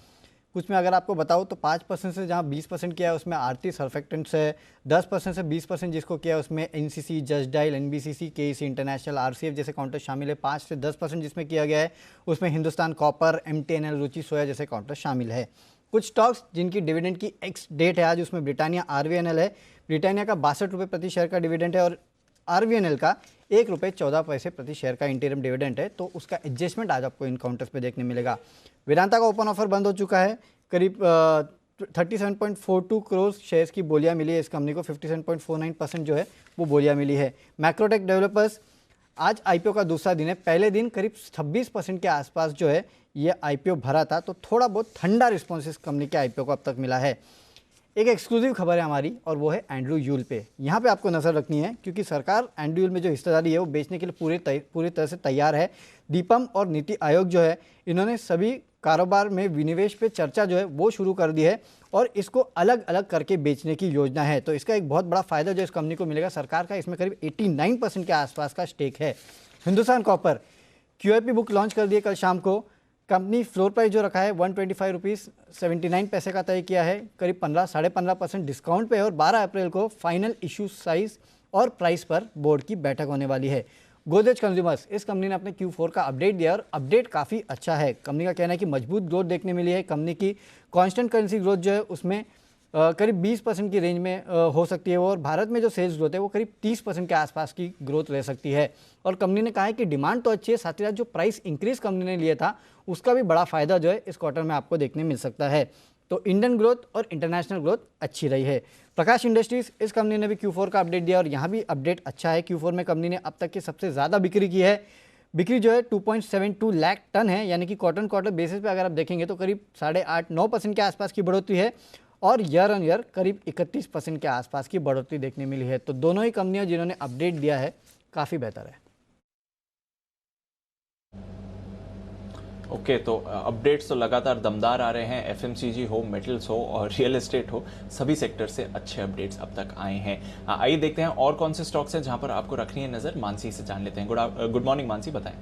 कुछ में अगर आपको बताऊँ तो 5% से जहाँ 20% किया है उसमें आरती सर्फेक्टेंट्स है, 10% से 20% जिसको किया है उसमें NCC, just dial, NBCC, KEC international, RCF जैसे काउंटर शामिल है। 5 से 10% जिसमें किया गया है उसमें हिंदुस्तान कॉपर, एमटीएनएल, रुचि सोया जैसे काउंटर शामिल है। कुछ स्टॉक्स जिनकी डिविडेंड की एक्स डेट है आज, उसमें ब्रिटानिया आरवीएनएल है। ब्रिटानिया का 62 रुपये प्रति शेयर का डिविडेंड है और आरवीएनएल का 1 रुपये 14 पैसे प्रति शेयर का इंटरिम डिविडेंड है, तो उसका एडजस्टमेंट आज आपको इन काउंटर्स पे देखने मिलेगा। वेदांता का ओपन ऑफर बंद हो चुका है, करीब 37.42 करोड़ शेयर्स की बोलियां मिली है इस कंपनी को, 57.49% जो है वो बोलियां मिली है। मैक्रोटेक डेवलपर्स, आज आईपीओ का दूसरा दिन है, पहले दिन करीब 26% के आसपास जो है ये आईपीओ भरा था, तो थोड़ा बहुत ठंडा रिस्पॉन्स इस कंपनी के आईपीओ को अब तक मिला है। एक एक्सक्लूसिव खबर है हमारी और वो है एंड्रयू यूल पे। यहाँ पे आपको नज़र रखनी है क्योंकि सरकार एंड्रयू यूल में जो हिस्सेदारी है वो बेचने के लिए पूरी तरह से तैयार है। दीपम और नीति आयोग जो है इन्होंने सभी कारोबार में विनिवेश पे चर्चा जो है वो शुरू कर दी है और इसको अलग अलग करके बेचने की योजना है। तो इसका एक बहुत बड़ा फायदा जो इस कंपनी को मिलेगा, सरकार का इसमें करीब 89% के आसपास का स्टेक है। Hindustan copper QIP book launch कर दिए कल शाम को। कंपनी फ्लोर प्राइस जो रखा है 125 रुपीज़ 79 पैसे का तय किया है, करीब 15-15.5% डिस्काउंट पे है और 12 अप्रैल को फाइनल इशू साइज और प्राइस पर बोर्ड की बैठक होने वाली है। गोदरेज कंज्यूमर्स, इस कंपनी ने अपने Q4 का अपडेट दिया और अपडेट काफ़ी अच्छा है। कंपनी का कहना है कि मजबूत ग्रोथ देखने मिली है। कंपनी की कांस्टेंट करेंसी ग्रोथ जो है उसमें करीब 20% की रेंज में हो सकती है वो, और भारत में जो सेल्स ग्रोथ है वो करीब 30% के आसपास की ग्रोथ रह सकती है। और कंपनी ने कहा है कि डिमांड तो अच्छी है, साथ ही साथ जो प्राइस इंक्रीज कंपनी ने लिया था उसका भी बड़ा फायदा जो है इस क्वार्टर में आपको देखने मिल सकता है। तो इंडियन ग्रोथ और इंटरनेशनल ग्रोथ अच्छी रही है। प्रकाश इंडस्ट्रीज, इस कंपनी ने भी Q4 का अपडेट दिया और यहाँ भी अपडेट अच्छा है। Q4 में कंपनी ने अब तक की सबसे ज़्यादा बिक्री की है। बिक्री जो है 2.72 लाख टन है, यानी कि क्वार्टर बेसिस पे अगर आप देखेंगे तो करीब 8.5-9% के आसपास की बढ़ोतरी है और ईयर ऑन ईयर करीब 31% के आसपास की बढ़ोतरी देखने मिली है। तो दोनों ही कंपनियां जिन्होंने अपडेट दिया है काफ़ी बेहतर है। ओके, तो अपडेट्स तो लगातार दमदार आ रहे हैं। एफएमसीजी हो, मेटल्स हो और रियल एस्टेट हो, सभी सेक्टर से अच्छे अपडेट्स अब तक आए हैं। आइए देखते हैं और कौन से स्टॉक्स हैं जहां पर आपको रखनी है नजर। मानसी से जान लेते हैं। गुड मॉर्निंग मानसी, बताएं।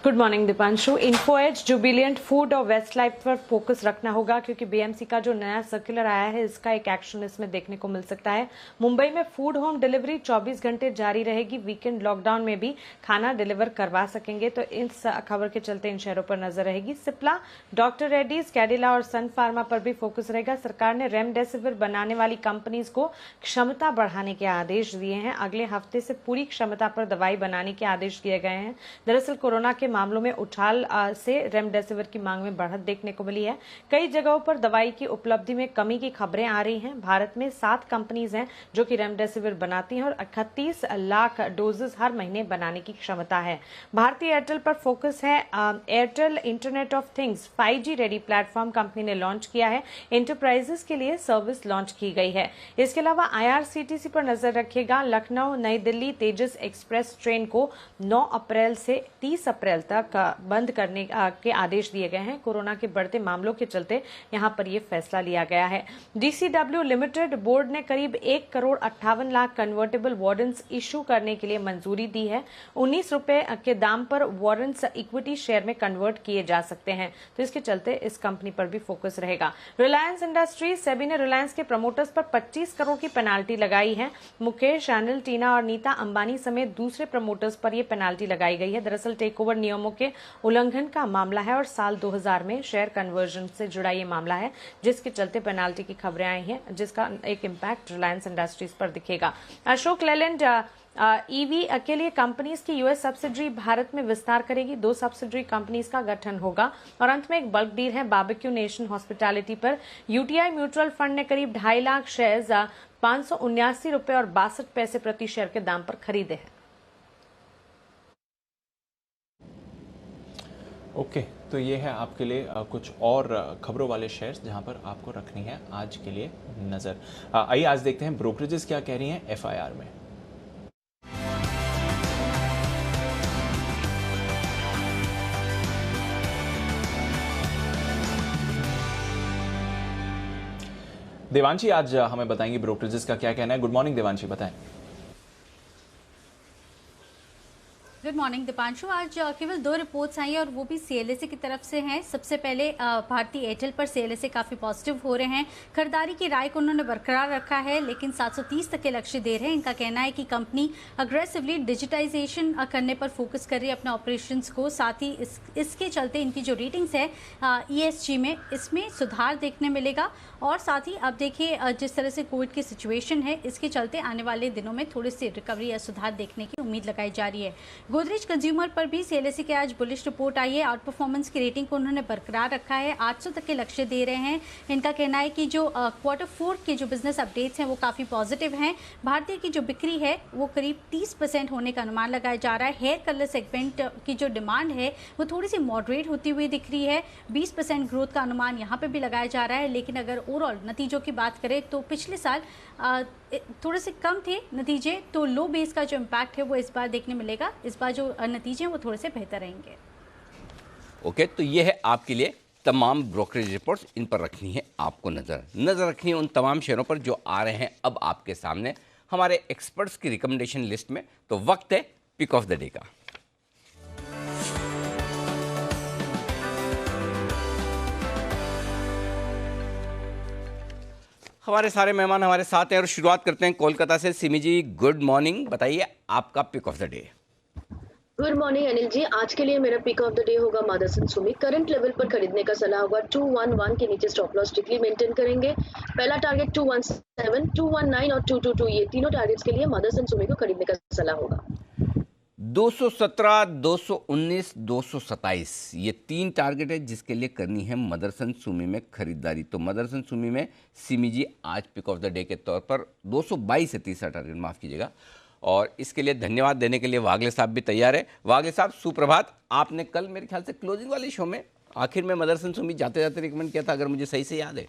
Good morning Deepanshu. Info edge, Jubilant food और वेस्ट लाइफ पर फोकस रखना होगा क्योंकि बीएमसी का जो नया सर्कुलर आया है इसका एक एक्शन इसमें देखने को मिल सकता है। मुंबई में फूड होम डिलीवरी 24 घंटे जारी रहेगी। वीकेंड लॉकडाउन में भी खाना डिलीवर करवा सकेंगे, तो इस खबर के चलते इन शहरों पर नजर रहेगी। सिप्ला, डॉक्टर रेड्डीज, कैडिला और सन फार्मा पर भी फोकस रहेगा। सरकार ने रेमडेसिविर बनाने वाली कंपनीज को क्षमता बढ़ाने के आदेश दिए हैं। अगले हफ्ते से पूरी क्षमता पर दवाई बनाने के आदेश दिए गए हैं। दरअसल कोरोना के मामलों में उछाल से रेमडेसिविर की मांग में बढ़त देखने को मिली है। कई जगहों पर दवाई की उपलब्धि में कमी की खबरें आ रही हैं। भारत में 7 कंपनीज हैं जो कि रेमडेसिविर बनाती हैं और 31 लाख डोजेस हर महीने बनाने की क्षमता है। भारतीय एयरटेल पर फोकस है। Airtel internet of things 5G ready platform company ने लॉन्च किया है। एंटरप्राइजेस के लिए सर्विस लॉन्च की गई है। इसके अलावा IRCTC पर नजर रखिएगा। लखनऊ नई दिल्ली तेजस एक्सप्रेस ट्रेन को 9 अप्रैल से 30 अप्रैल तक बंद करने के आदेश दिए गए हैं। कोरोना के बढ़ते मामलों के चलते यहां पर यह फैसला लिया गया है। DCW लिमिटेड बोर्ड ने करीब 1,58,00,000 कन्वर्टेबल वारंट्स इशू करने के लिए मंजूरी दी है। 19 रुपए के दाम पर वारंट्स इक्विटी शेयर में कन्वर्ट किए जा सकते हैं, तो इसके चलते इस कंपनी पर भी फोकस रहेगा। रिलायंस इंडस्ट्रीज, सेबी ने रिलायंस के प्रमोटर्स पर 25 करोड़ की पेनाल्टी लगाई है। मुकेश, अनिल, टीना और नीता अंबानी समेत दूसरे प्रमोटर्स पर यह पेनाल्टी लगाई गई है। दरअसल टेकओवर नियमों के उल्लंघन का मामला है और साल 2000 में शेयर कन्वर्जन से जुड़ा ये मामला है, जिसके चलते पेनाल्टी की खबरें आई हैं, जिसका एक इम्पैक्ट रिलायंस इंडस्ट्रीज पर दिखेगा। अशोक लेलैंड ईवी के लिए कंपनीज की यूएस सब्सिडरी भारत में विस्तार करेगी। 2 सब्सिडरी कंपनीज का गठन होगा। और अंत में एक बल्क डील है बारबेक्यू नेशन हॉस्पिटैलिटी पर। यूटीआई म्यूचुअल फंड ने करीब 2.5 लाख शेयर्स 579 रुपए और 62 पैसे प्रति शेयर के दाम पर खरीदे हैं। ओके, तो ये है आपके लिए कुछ और खबरों वाले शेयर्स जहां पर आपको रखनी है आज के लिए नजर। आइए आज देखते हैं ब्रोकरेजेस क्या कह रही हैं एफआईआर में। देवांशी आज हमें बताएंगी ब्रोकरेजेस का क्या कहना है। गुड मॉर्निंग देवांशी, बताएं। Good morning Deepanshu. आज केवल 2 रिपोर्ट्स आई हैं और वो भी सीएलएसए की तरफ से हैं। सबसे पहले भारतीय एयरटेल पर सीएलएसए काफ़ी पॉजिटिव हो रहे हैं। खरीदारी की राय को उन्होंने बरकरार रखा है, लेकिन 730 तक के लक्ष्य दे रहे हैं। इनका कहना है कि कंपनी अग्रेसिवली डिजिटाइजेशन करने पर फोकस कर रही है अपने ऑपरेशंस को। साथ ही इसके चलते इनकी जो रेटिंग्स है ESG में, इसमें सुधार देखने मिलेगा। और साथ ही अब देखिए जिस तरह से कोविड की सिचुएशन है, इसके चलते आने वाले दिनों में थोड़ी सी रिकवरी या सुधार देखने की उम्मीद लगाई जा रही है। गोदरेज कंज्यूमर पर भी सीएलएसए के आज बुलिश रिपोर्ट आई है। आउट परफॉर्मेंस की रेटिंग को उन्होंने बरकरार रखा है। 800 तक के लक्ष्य दे रहे हैं। इनका कहना है कि जो Q4 के जो बिजनेस अपडेट्स हैं वो काफ़ी पॉजिटिव हैं। भारतीय की जो बिक्री है वो करीब 30% होने का अनुमान लगाया जा रहा है। हेयर कलर सेगमेंट की जो डिमांड है वो थोड़ी सी मॉडरेट होती हुई दिख रही है। 20% ग्रोथ का अनुमान यहाँ पर भी लगाया जा रहा है। लेकिन अगर ओवरऑल नतीजों की बात करें तो पिछले साल थोड़े से कम थे नतीजे, तो लो बेस का जो इम्पैक्ट है वो इस बार देखने मिलेगा। इस बार जो नतीजे हैं वो थोड़े से बेहतर रहेंगे। ओके, तो ये है आपके लिए तमाम ब्रोकरेज रिपोर्ट्स, इन पर रखनी है आपको नज़र रखनी है उन तमाम शेयरों पर जो आ रहे हैं अब आपके सामने हमारे एक्सपर्ट्स की रिकमेंडेशन लिस्ट में। तो वक्त है पिक ऑफ द डे का। हमारे सारे मेहमान हमारे साथ हैं और शुरुआत करते हैं कोलकाता से। सिमी जी, गुड मॉर्निंग, बताइए आपका pick of the day. Good morning Anil ji. आज के लिए मेरा पिक ऑफ द डे होगा मदरसन सुमी। करंट लेवल पर खरीदने का सलाह होगा। 211 के नीचे स्टॉप लॉस स्ट्रिक्टली मेंटेन करेंगे। पहला टारगेट 217, 219 और 222, ये तीनों टारगेट्स के लिए मदरसन सुमी को खरीदने का सलाह होगा। 217, 219, 227 ये 3 टारगेट है जिसके लिए करनी है मदरसन सुमी में खरीदारी। तो मदरसन सुमी में सिमी जी आज पिक ऑफ द डे के तौर पर 222 है तीसरा टारगेट, माफ़ कीजिएगा। और इसके लिए धन्यवाद देने के लिए वागले साहब भी तैयार है। वागले साहब सुप्रभात। आपने कल मेरे ख्याल से क्लोजिंग वाले शो में आखिर में मदरसन सुमी जाते जाते रिकमेंड किया था, अगर मुझे सही से याद है।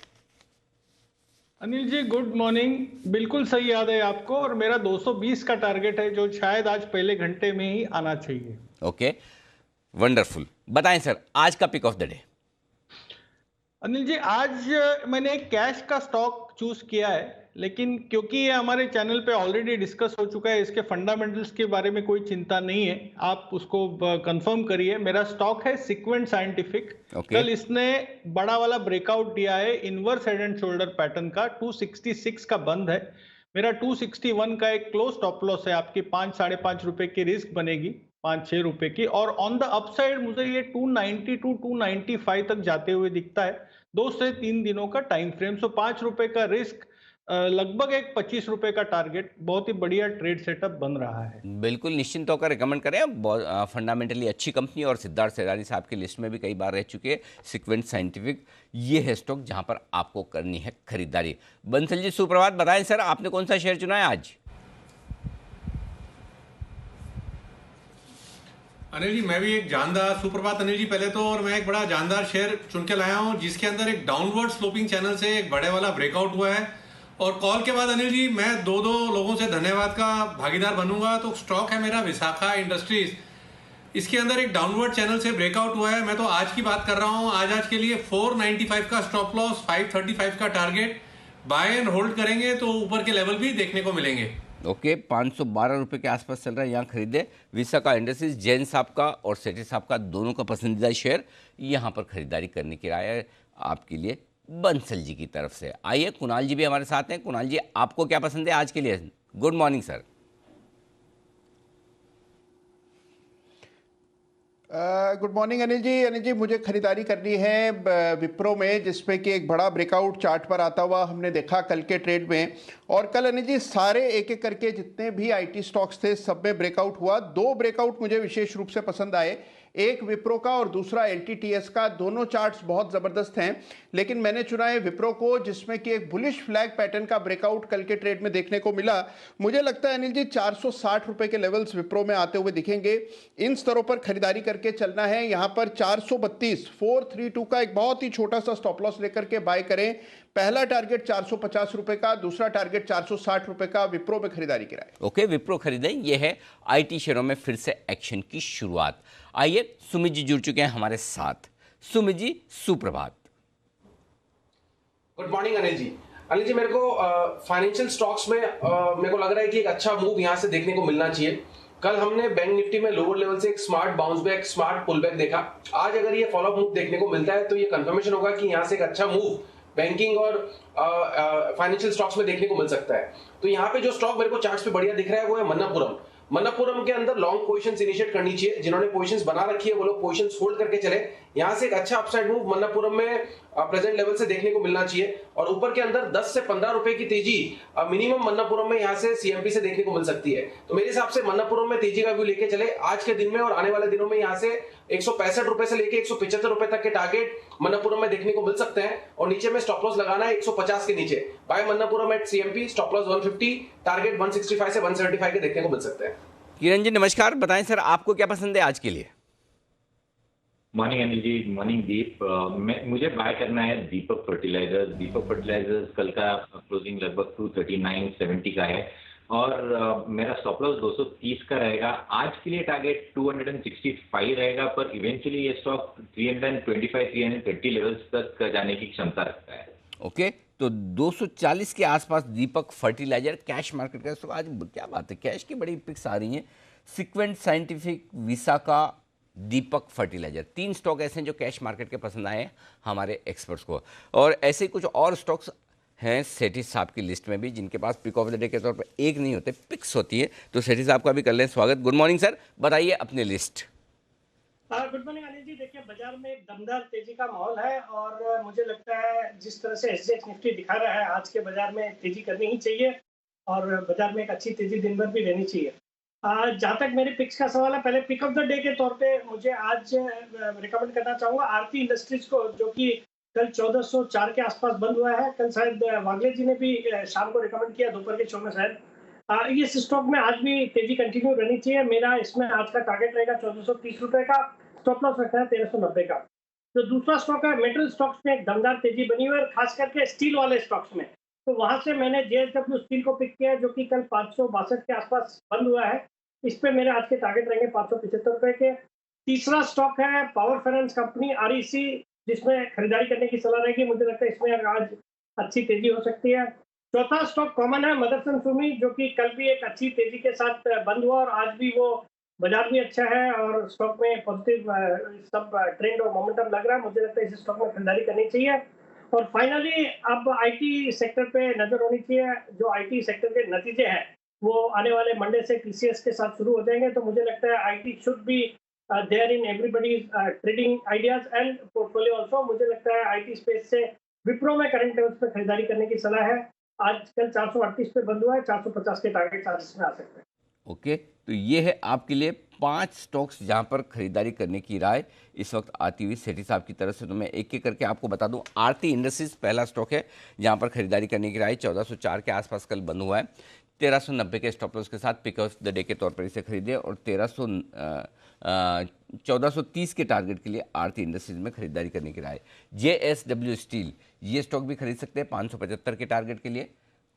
Anil ji good morning. बिल्कुल सही याद है आपको, और मेरा 220 का टारगेट है जो शायद आज पहले घंटे में ही आना चाहिए। Okay, wonderful. बताएं सर आज का pick of the day. Anil ji आज मैंने एक कैश का स्टॉक चूज किया है, लेकिन क्योंकि ये हमारे चैनल पे ऑलरेडी डिस्कस हो चुका है, इसके फंडामेंटल्स के बारे में कोई चिंता नहीं है, आप उसको कंफर्म करिए। मेरा स्टॉक है सीक्वेंट साइंटिफिक। कल इसने बड़ा वाला ब्रेकआउट दिया है inverse head and shoulder pattern का। 266 का बंद है। मेरा 261 का एक क्लोज स्टॉप लॉस है। आपकी 5-5.5 रुपए की रिस्क बनेगी, 5-6 रुपए की। और ऑन द अपसाइड मुझे ये 290 to 295 तक जाते हुए दिखता है। 2 से 3 दिनों का टाइम फ्रेम। सो 5 रुपए का रिस्क, लगभग एक 25 रुपए का टारगेट। बहुत ही बढ़िया ट्रेड सेटअप बन रहा है। बिल्कुल निश्चिंत होकर रिकमेंड करें। बहुत फंडामेंटली अच्छी कंपनी और सिद्धार्थ सेरानी साहब की लिस्ट में भी कई बार रह चुके हैं। सीक्वेंट साइंटिफिक ये है स्टॉक जहां पर आपको करनी है खरीदारी। बंसल जी सुप्रभात, बताएं सर आपने कौन सा शेयर चुना है आज। अनिल जी मैं भी एक जानदार, सुप्रभात अनिल जी पहले तो, और मैं एक बड़ा जानदार शेयर चुन के लाया हूं जिसके अंदर एक डाउनवर्ड स्लोपिंग चैनल से एक बड़े वाला ब्रेकआउट हुआ है। और कॉल के बाद अनिल जी मैं दो लोगों से धन्यवाद का भागीदार बनूंगा। तो स्टॉक है मेरा विशाखा इंडस्ट्रीज। इसके अंदर एक डाउनवर्ड चैनल से ब्रेकआउट हुआ है। मैं तो आज की बात कर रहा हूं। आज के लिए 495 का स्टॉप लॉस, 535 का टारगेट, बाय एंड होल्ड करेंगे तो ऊपर के लेवल भी देखने को मिलेंगे। ओके, 512 रुपये के आसपास चल रहा है, यहाँ खरीदे। विशाखा इंडस्ट्रीज, जैन साहब का और सेठी साहब का दोनों का पसंदीदा शेयर, यहाँ पर खरीदारी करने की राय है आपके लिए बंसल जी की तरफ से। आइए, कुणाल जी भी हमारे साथ हैं। कुणाल जी, आपको क्या पसंद है आज के लिए? Good morning sir. Good morning Anil ji. Anil ji, मुझे खरीदारी करनी है विप्रो में, जिसमें कि एक बड़ा ब्रेकआउट चार्ट पर आता हुआ हमने देखा कल के ट्रेड में। और कल अनिल जी सारे एक एक करके जितने भी आईटी स्टॉक्स थे सब में ब्रेकआउट हुआ। दो ब्रेकआउट मुझे विशेष रूप से पसंद आए, एक विप्रो का और दूसरा एलटीटीएस का। दोनों चार्ट्स बहुत ज़बरदस्त हैं, लेकिन मैंने चुना है विप्रो को, जिसमें कि एक बुलिश फ्लैग पैटर्न का ब्रेकआउट कल के ट्रेड में देखने को मिला। मुझे लगता है अनिल जी 460 रुपए के लेवल्स विप्रो में आते हुए दिखेंगे। इन स्तरों पर खरीदारी करके चलना है। यहाँ पर 432 432 का एक बहुत ही छोटा सा स्टॉप लॉस लेकर के बाय करें। पहला टारगेट 450 रुपए का, दूसरा टारगेट 460 रुपए का। विप्रो में खरीदारी कराए। ओके, विप्रो खरीदें। यह है आईटी शेयरों में फिर से एक्शन की शुरुआत। आइए, सुमित जी जुड़ चुके हैं हमारे साथ। सुमित जी, सुप्रभात। Good morning Anil ji. अनिल जी, मेरे को फाइनेंशियल स्टॉक्स में मेरे को लग रहा है कि एक अच्छा मूव यहां से देखने को मिलना चाहिए। कल हमने बैंक निफ्टी में लोअर लेवल से एक smart bounce back, smart pull back देखा। आज अगर ये फॉलो मूव देखने को मिलता है तो ये कंफर्मेशन होगा कि यहां से एक अच्छा मूव बैंकिंग और फाइनेंशियल स्टॉक्स में देखने को मिल सकता है। तो यहाँ पे जो स्टॉक मेरे को चार्ट्स पे बढ़िया दिख रहा है वो है मन्नापुरम। मन्नापुरम के अंदर लॉन्ग पोजीशंस इनिशिएट करनी चाहिए। जिन्होंने पोजीशंस बना रखी है वो लोग पोजीशंस होल्ड करके चले। यहाँ से एक अच्छा अपसाइड मूव मन्नापुरम में प्रेजेंट लेवल से देखने को मिलना चाहिए। और ऊपर के अंदर 10 से 15 रुपए की तेजी मिनिमम मन्नापुरम में यहाँ से सीएमपी से देखने को मिल सकती है। तो मेरे हिसाब से मन्नापुरम में तेजी का व्यू लेके चले आज के दिन में, और आने वाले दिनों में यहाँ से 165 रुपए से लेके 175 रुपए तक के टारगेट मन्नापुरम में देखने को मिल सकते हैं। और नीचे में स्टॉप लॉस लगाना है 150 के नीचे। Buy Manappuram at CMP, stop loss 150, target 165 से 175 के देखने को मिल सकते हैं। किरण जी नमस्कार, बताएं सर आपको क्या पसंद है आज के लिए? मॉर्निंग अनिल जी, मॉर्निंग दीप। मुझे बाय करना है दीपक फर्टिलाइजर्स। दीपक फर्टिलाइजर्स कल का क्लोजिंग लगभग 239.70 का है और मेरा स्टॉप लॉस 230 का रहेगा। आज के लिए टारगेट 265 रहेगा, पर इवेंचुअली ये स्टॉक 325-330 लेवल्स तक जाने की क्षमता रखता है। ओके, तो 240 के आसपास दीपक फर्टिलाइजर कैश मार्केट का। तो आज क्या बात है, कैश की बड़ी पिक्स आ रही हैं। सीक्वेंट साइंटिफिक, विशाखा, दीपक फर्टिलाइजर, 3 स्टॉक ऐसे हैं जो कैश मार्केट के पसंद आए हैं हमारे एक्सपर्ट्स को। और ऐसे ही कुछ और स्टॉक्स हैं सेठी साहब की लिस्ट में भी, जिनके पास पिक ऑफ द डे के तौर पर एक नहीं होते, पिक्स होती है। तो सेठी साहब का भी कर लें स्वागत। गुड मॉर्निंग सर, बताइए अपनी लिस्ट। गुड मॉर्निंग अनिल जी। देखिए, बाजार में एक दमदार तेजी का माहौल है और मुझे लगता है जिस तरह से एसजीएक्स निफ्टी दिखा रहा है, आज के बाजार में तेजी करनी ही चाहिए और बाजार में एक अच्छी तेजी दिन भर भी रहनी चाहिए। जहाँ तक मेरे पिक्स का सवाल है, पहले पिक ऑफ द डे के तौर पे मुझे आज रिकमेंड करना चाहूँगा आरती इंडस्ट्रीज को, जो कि कल 1404 के आसपास बंद हुआ है। कल शायद वागले जी ने भी शाम को रिकमेंड किया, दोपहर के शो में शायद। इस स्टॉक में आज भी तेजी कंटिन्यू रहनी चाहिए। मेरा इसमें आज का टारगेट रहेगा 1430 रुपए का, स्टॉप लॉस रखा है 1390 का। तो दूसरा स्टॉक है मेटल स्टॉक्स में एक दमदार तेजी बनी हुई है, खास करके स्टील वाले स्टॉक्स में। तो वहां से मैंने जेएसडब्ल्यू स्टील को पिक किया है, जो कि कल 562 के आसपास बंद हुआ है। इस पे मेरे आज के टारगेट रहेंगे 575 रुपए के। तीसरा स्टॉक है पावर फाइनेंस कंपनी आरईसी, जिसमें खरीदारी करने की सलाह रहेगी। मुझे लगता है इसमें आज अच्छी तेजी हो सकती है। चौथा स्टॉक कॉमन है मदरसन सुमी, जो कि कल भी एक अच्छी तेजी के साथ बंद हुआ और आज भी वो बाजार भी अच्छा है और स्टॉक में पॉजिटिव सब ट्रेंड और मोमेंटम लग रहा है। मुझे लगता है इस स्टॉक में खरीदारी करनी चाहिए। और फाइनली अब आईटी सेक्टर पे नजर होनी चाहिए। जो आईटी सेक्टर के नतीजे हैं वो आने वाले मंडे से टीसीएस के साथ शुरू हो जाएंगे। तो मुझे लगता है IT should be there in everybody's trading ideas and portfolio also. मुझे लगता है आईटी स्पेस से विप्रो में करंट लेवल्स पे खरीदारी करने की सलाह है। आज कल 438 पे बंद हुआ है, 450 के टारगेट आज इसमें आ सकते हैं। ओके, तो ये है आपके लिए 5 स्टॉक्स जहां पर खरीदारी करने की राय इस वक्त आती हुई सेठी साहब की तरफ से। तो मैं एक एक करके आपको बता दूं। आरती इंडस्ट्रीज पहला स्टॉक है जहां पर खरीदारी करने की राय। 1404 के आसपास कल बंद हुआ है। 1390 के स्टॉप लॉस के साथ पिक ऑफ द डे के तौर पर इसे खरीदे और 1430 के टारगेट के लिए आरती इंडस्ट्रीज में खरीदारी करने की राय। जेएसडब्ल्यू स्टील, ये स्टॉक भी खरीद सकते हैं 575 के टारगेट के लिए।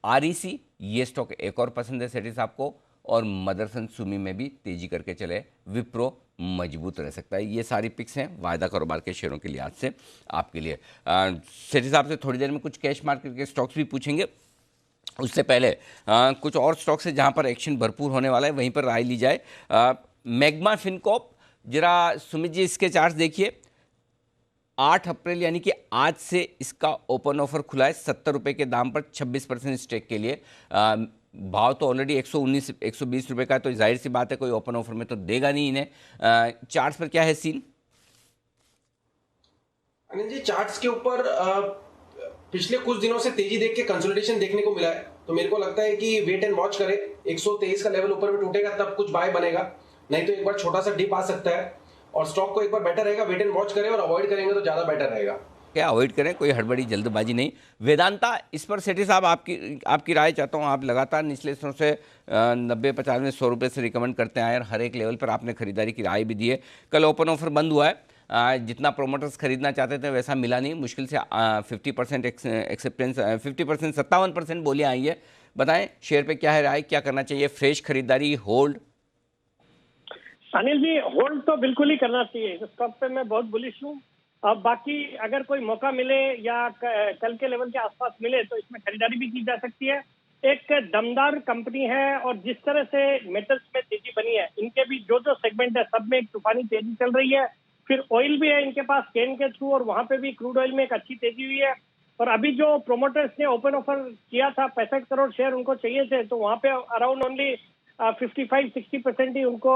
आरईसी, ये स्टॉक एक और पसंद है सेठी साहब को। और मदरसन सुमी में भी तेजी करके चले, विप्रो मजबूत रह सकता है। ये सारी पिक्स हैं वायदा कारोबार के शेयरों के लिहाज से आपके लिए। सेठी साहब से थोड़ी देर में कुछ कैश मार्केट के स्टॉक्स भी पूछेंगे, उससे पहले कुछ और स्टॉक्स है जहां पर एक्शन भरपूर होने वाला है, वहीं पर राय ली जाए। मैग्मा फिनकॉर्प, जरा सुमित जी इसके चार्ट देखिए। 8 अप्रैल यानी कि आज से इसका ओपन ऑफर खुला है 70 रुपये के दाम पर 26% स्टेक के लिए। भाव तो ऑलरेडी 119 120 रुपये का है, तो जाहिर सी बात है कोई ओपन ऑफर में तो देगा नहीं इन्हें। चार्ट्स पर क्या है सीन? अनिल जी, चार्ट्स के ऊपर पिछले कुछ दिनों से तेजी देख के कंसोलिडेशन देखने को मिला है, तो मेरे को लगता है कि वेट एंड वॉच करे। 123 का लेवल ऊपर में टूटेगा तब कुछ बाय बनेगा, नहीं तो एक बार छोटा सा डिप आ सकता है और स्टॉक को एक बार बेटर रहेगा वेट एंड वॉच करें, और अवॉइड करेंगे तो ज्यादा बेटर रहेगा। क्या अवॉइड करें, कोई हड़बड़ी जल्दबाजी नहीं। वेदांता, इस पर सेठी साहब आपकी राय चाहता हूं। आप लगातार निचले स्तरों से 90 95 100 रुपये से रिकमेंड करते आए और हर एक लेवल पर आपने खरीदारी की राय भी दी है। कल ओपन ऑफर बंद हुआ है, जितना प्रोमोटर्स खरीदना चाहते थे वैसा मिला नहीं, मुश्किल से 50% एक्सेप्टेंस, 50% 57% बोलियां आई है। बताएं शेयर पे क्या है राय, क्या करना चाहिए? फ्रेश खरीदारी, होल्ड? अनिल जी, होल्ड तो बिल्कुल ही करना चाहिए। इस स्टॉक पे मैं बहुत बुलिश हूँ। अब बाकी अगर कोई मौका मिले या कल के लेवल के आसपास मिले तो इसमें खरीदारी भी की जा सकती है। एक दमदार कंपनी है और जिस तरह से मेटल्स में तेजी बनी है, इनके भी जो सेगमेंट है सब में एक तूफानी तेजी चल रही है। फिर ऑयल भी है इनके पास केन के थ्रू, और वहां पे भी क्रूड ऑयल में एक अच्छी तेजी हुई है। और अभी जो प्रोमोटर्स ने ओपन ऑफर किया था 65 करोड़ शेयर उनको चाहिए थे, तो वहां पे अराउंड ओनली 55-60% ही उनको